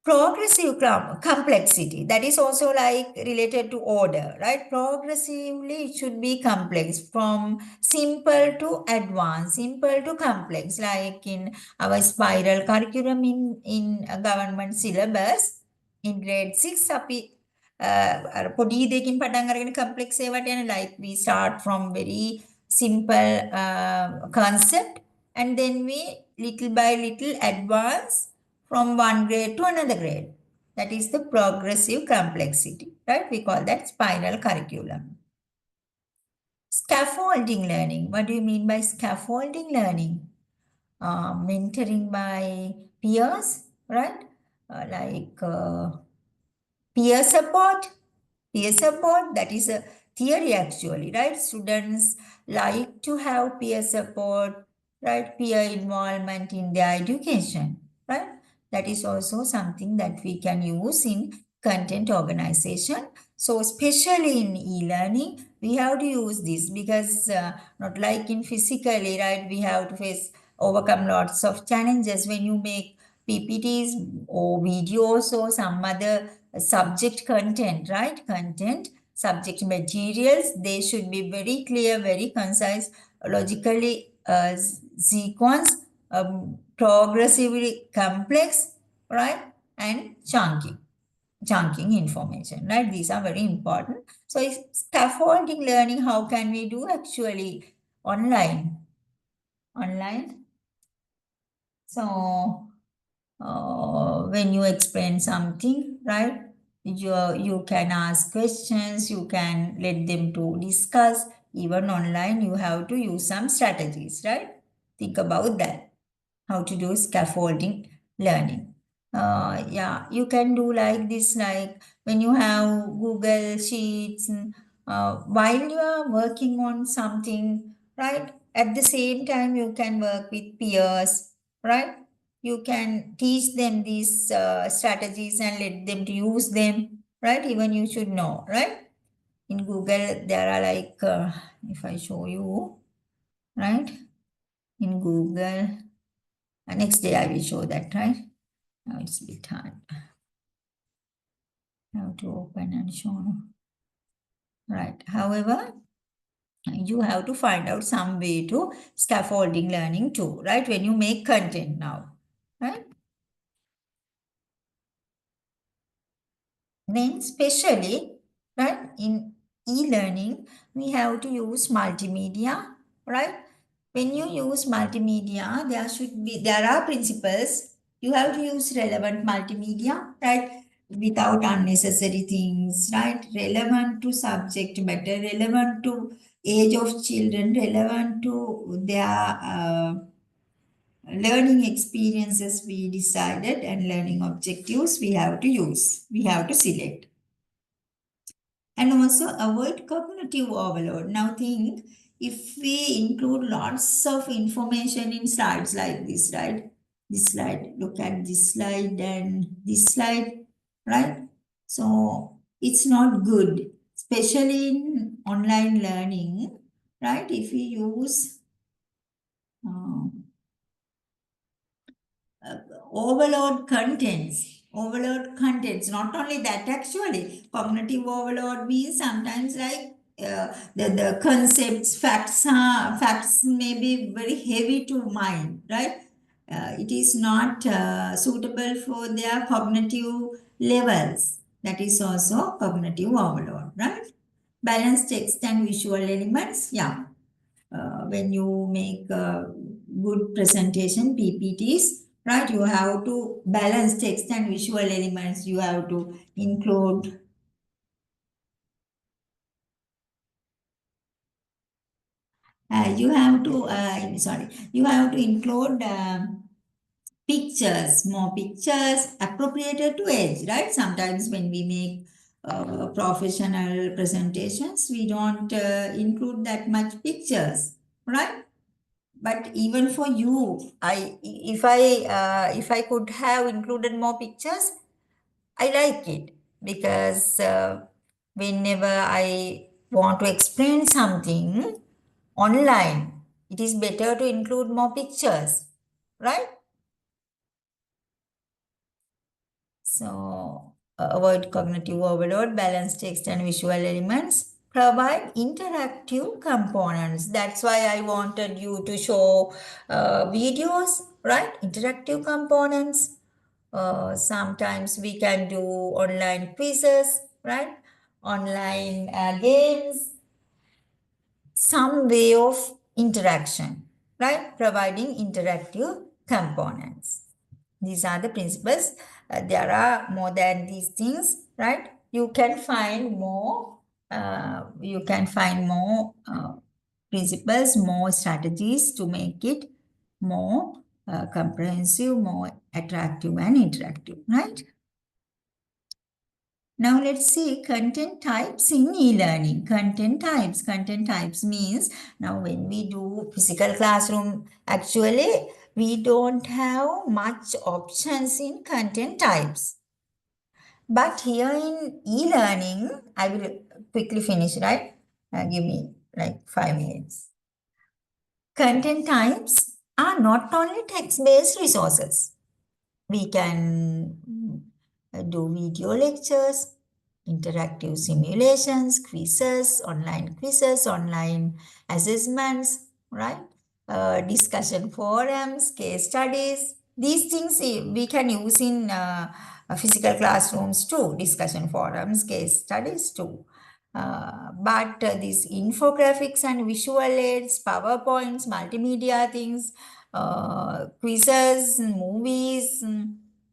Progressive complexity, that is also like related to order, right? Progressively, it should be complex from simple to advanced, simple to complex, like in our spiral curriculum in a government syllabus in grade 6 අපි පොඩි දෙකින් පටන් අරගෙන complex ඒවට යන, like we start from very simple concept and then we little by little advance from one grade to another grade. That is the progressive complexity, right? We call that spiral curriculum. Scaffolding learning. What do you mean by scaffolding learning? Mentoring by peers, right? Peer support. That is a theory actually, right? Students like to have peer support, right? Peer involvement in their education, right? That is also something that we can use in content organization. So especially in e-learning, we have to use this because not like in physically, right? We have to overcome lots of challenges when you make PPTs or videos or some other subject content, right? Subject materials, they should be very clear, very concise, logically sequence, progressively complex, right? And chunking information, right? These are very important. So scaffolding learning, how can we do actually online? So when you explain something, right? You can ask questions, you can let them to discuss. Even online, you have to use some strategies, right? Think about that. How to do scaffolding learning. Yeah, you can do like this, like when you have Google Sheets, while you are working on something, right? At the same time, you can work with peers, right? You can teach them these strategies and let them to use them, right? Even you should know, right? In Google, there are like, if I show you, right? In Google, next day I will show that, right? Now it's a bit hard. How to open and show. Right. However, you have to find out some way to scaffolding learning too, right? When you make content now, right? Then especially, right, in e-learning, we have to use multimedia, right? When you use multimedia, there are principles. You have to use relevant multimedia, right? Without unnecessary things, right? Relevant to subject matter, relevant to age of children, relevant to their learning experiences we decided, and learning objectives we have to use. We have to select. And also avoid cognitive overload. Now think, if we include lots of information in slides like this, right? This slide, look at this slide and this slide, right? So it's not good, especially in online learning, right? If we use overload contents, not only that, actually cognitive overload means sometimes like the concepts, facts may be very heavy to mind, right? It is not suitable for their cognitive levels. That is also cognitive overload, right? Balance text and visual elements, yeah. When you make a good presentation, PPTs, right? You have to balance text and visual elements. You have to include you have to include pictures, more pictures appropriated to age, right? Sometimes when we make professional presentations, we don't include that much pictures, right? But even for you, if I could have included more pictures, I like it, because whenever I want to explain something online, it is better to include more pictures, right? So avoid cognitive overload, balance text and visual elements, provide interactive components. That's why I wanted you to show videos, right? Interactive components. Sometimes we can do online quizzes, right? Online games, some way of interaction, right? Providing interactive components. These are the principles. There are more than these things, right? You can find more. Principles, more strategies to make it more comprehensive, more attractive and interactive, right? Now let's see content types in e-learning. Content types means, now when we do physical classroom, actually we don't have much options in content types. But here in e-learning, I will quickly finish, right? Give me like 5 minutes. Content types are not only text-based resources. We can do video lectures, interactive simulations, quizzes, online assessments, right? Discussion forums, case studies. These things we can use in physical classrooms too, discussion forums, case studies too. But these infographics and visual aids, PowerPoints, multimedia things, quizzes, movies,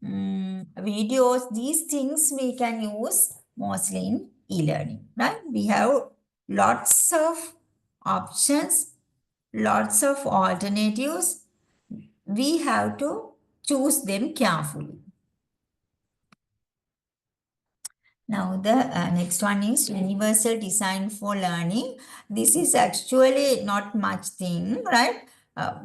videos, these things we can use mostly in e-learning, right? We have lots of options, lots of alternatives. We have to choose them carefully. Now the next one is universal design for learning. This is actually not much thing, right?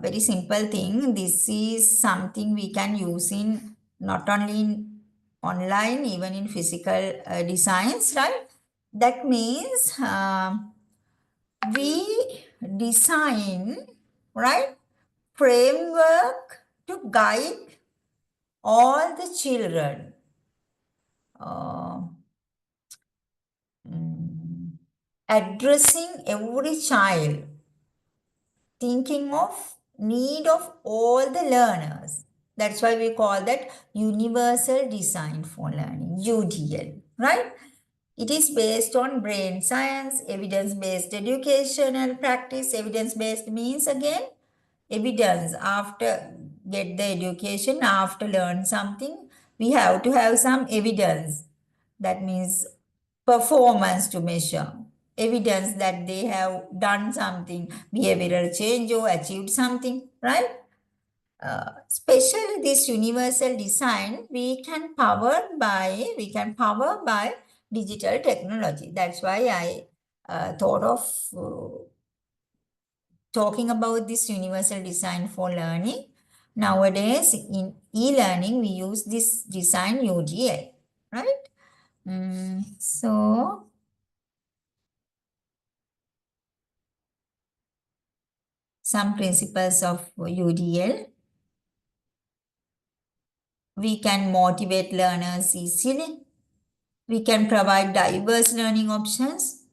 Very simple thing. This is something we can use in not only in online, even in physical designs, right? That means we design, right, framework to guide all the children. Addressing every child, thinking of need of all the learners. That's why we call that universal design for learning, UDL. right? It is based on brain science, evidence-based educational practice. Evidence-based means again, evidence after get the education, after learn something, we have to have some evidence. That means performance to measure. Evidence that they have done something, behavioral change or achieved something, right? Especially this universal design, we can power by digital technology. That's why I thought of talking about this universal design for learning. Nowadays, in e-learning, we use this design UDL, right? So, some principles of UDL. We can motivate learners easily. We can provide diverse learning options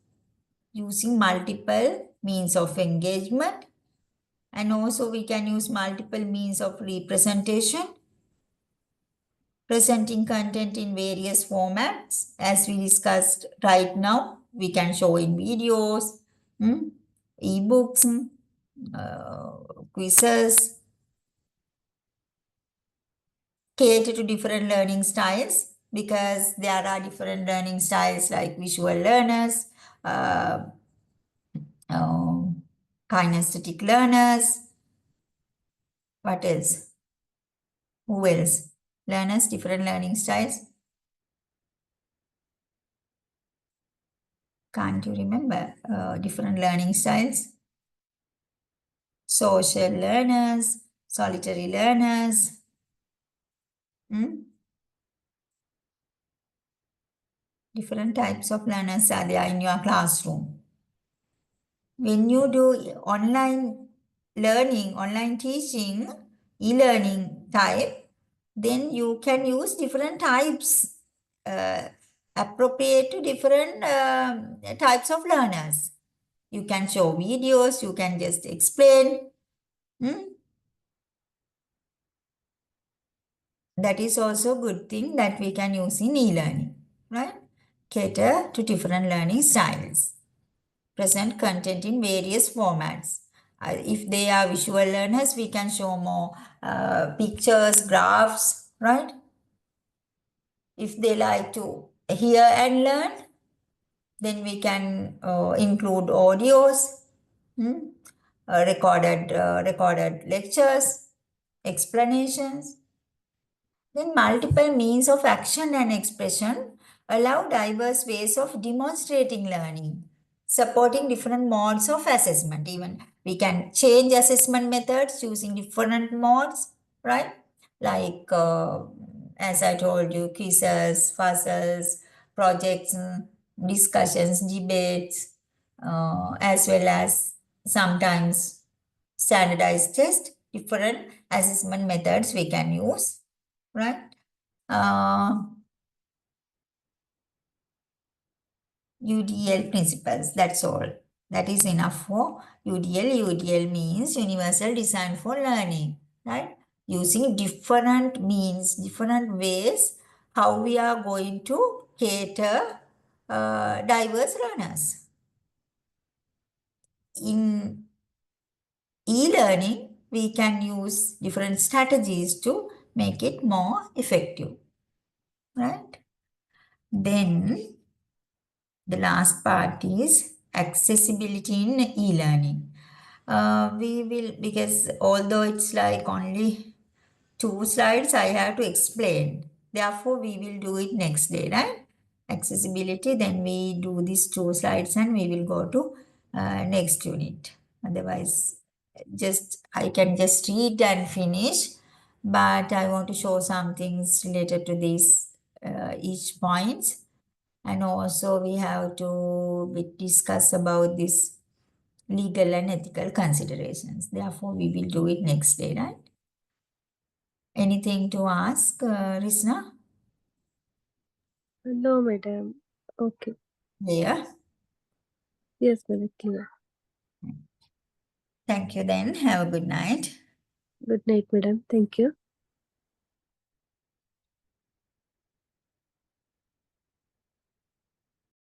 using multiple means of engagement. And also we can use multiple means of representation, presenting content in various formats. As we discussed right now, we can show in videos, ebooks, quizzes, cater to different learning styles because there are different learning styles like visual learners, kinesthetic learners. What else? Who else? Learners, different learning styles. Can't you remember different learning styles? Social learners, solitary learners. Different types of learners are there in your classroom. When you do online learning, online teaching, e-learning type, then you can use different types appropriate to different types of learners. You can show videos, you can just explain. That is also a good thing that we can use in e-learning, right? Cater to different learning styles. Present content in various formats. If they are visual learners, we can show more pictures, graphs, right? If they like to hear and learn, then we can include audios, recorded lectures, explanations. Then multiple means of action and expression allow diverse ways of demonstrating learning, supporting different modes of assessment. Even we can change assessment methods using different modes, right? Like, as I told you, quizzes, puzzles, projects, discussions, debates, as well as sometimes standardized test, different assessment methods we can use, right? UDL principles, that's all. That is enough for UDL. UDL means Universal Design for Learning, right? Using different means, different ways, how we are going to cater diverse learners. In e-learning, we can use different strategies to make it more effective, right? Then the last part is accessibility in e-learning. We will, because although it's like only 2 slides, I have to explain. Therefore, we will do it next day, right? Accessibility, then we do these 2 slides and we will go to next unit. Otherwise, I can just read and finish, but I want to show some things related to these each points. And also we have to discuss about this legal and ethical considerations. Therefore, we will do it next day, right? Anything to ask, Risna?
No, madam. Okay.
Yeah.
Yes, madam. Clear.
Thank you then. Have a good night.
Good night, madam. Thank you.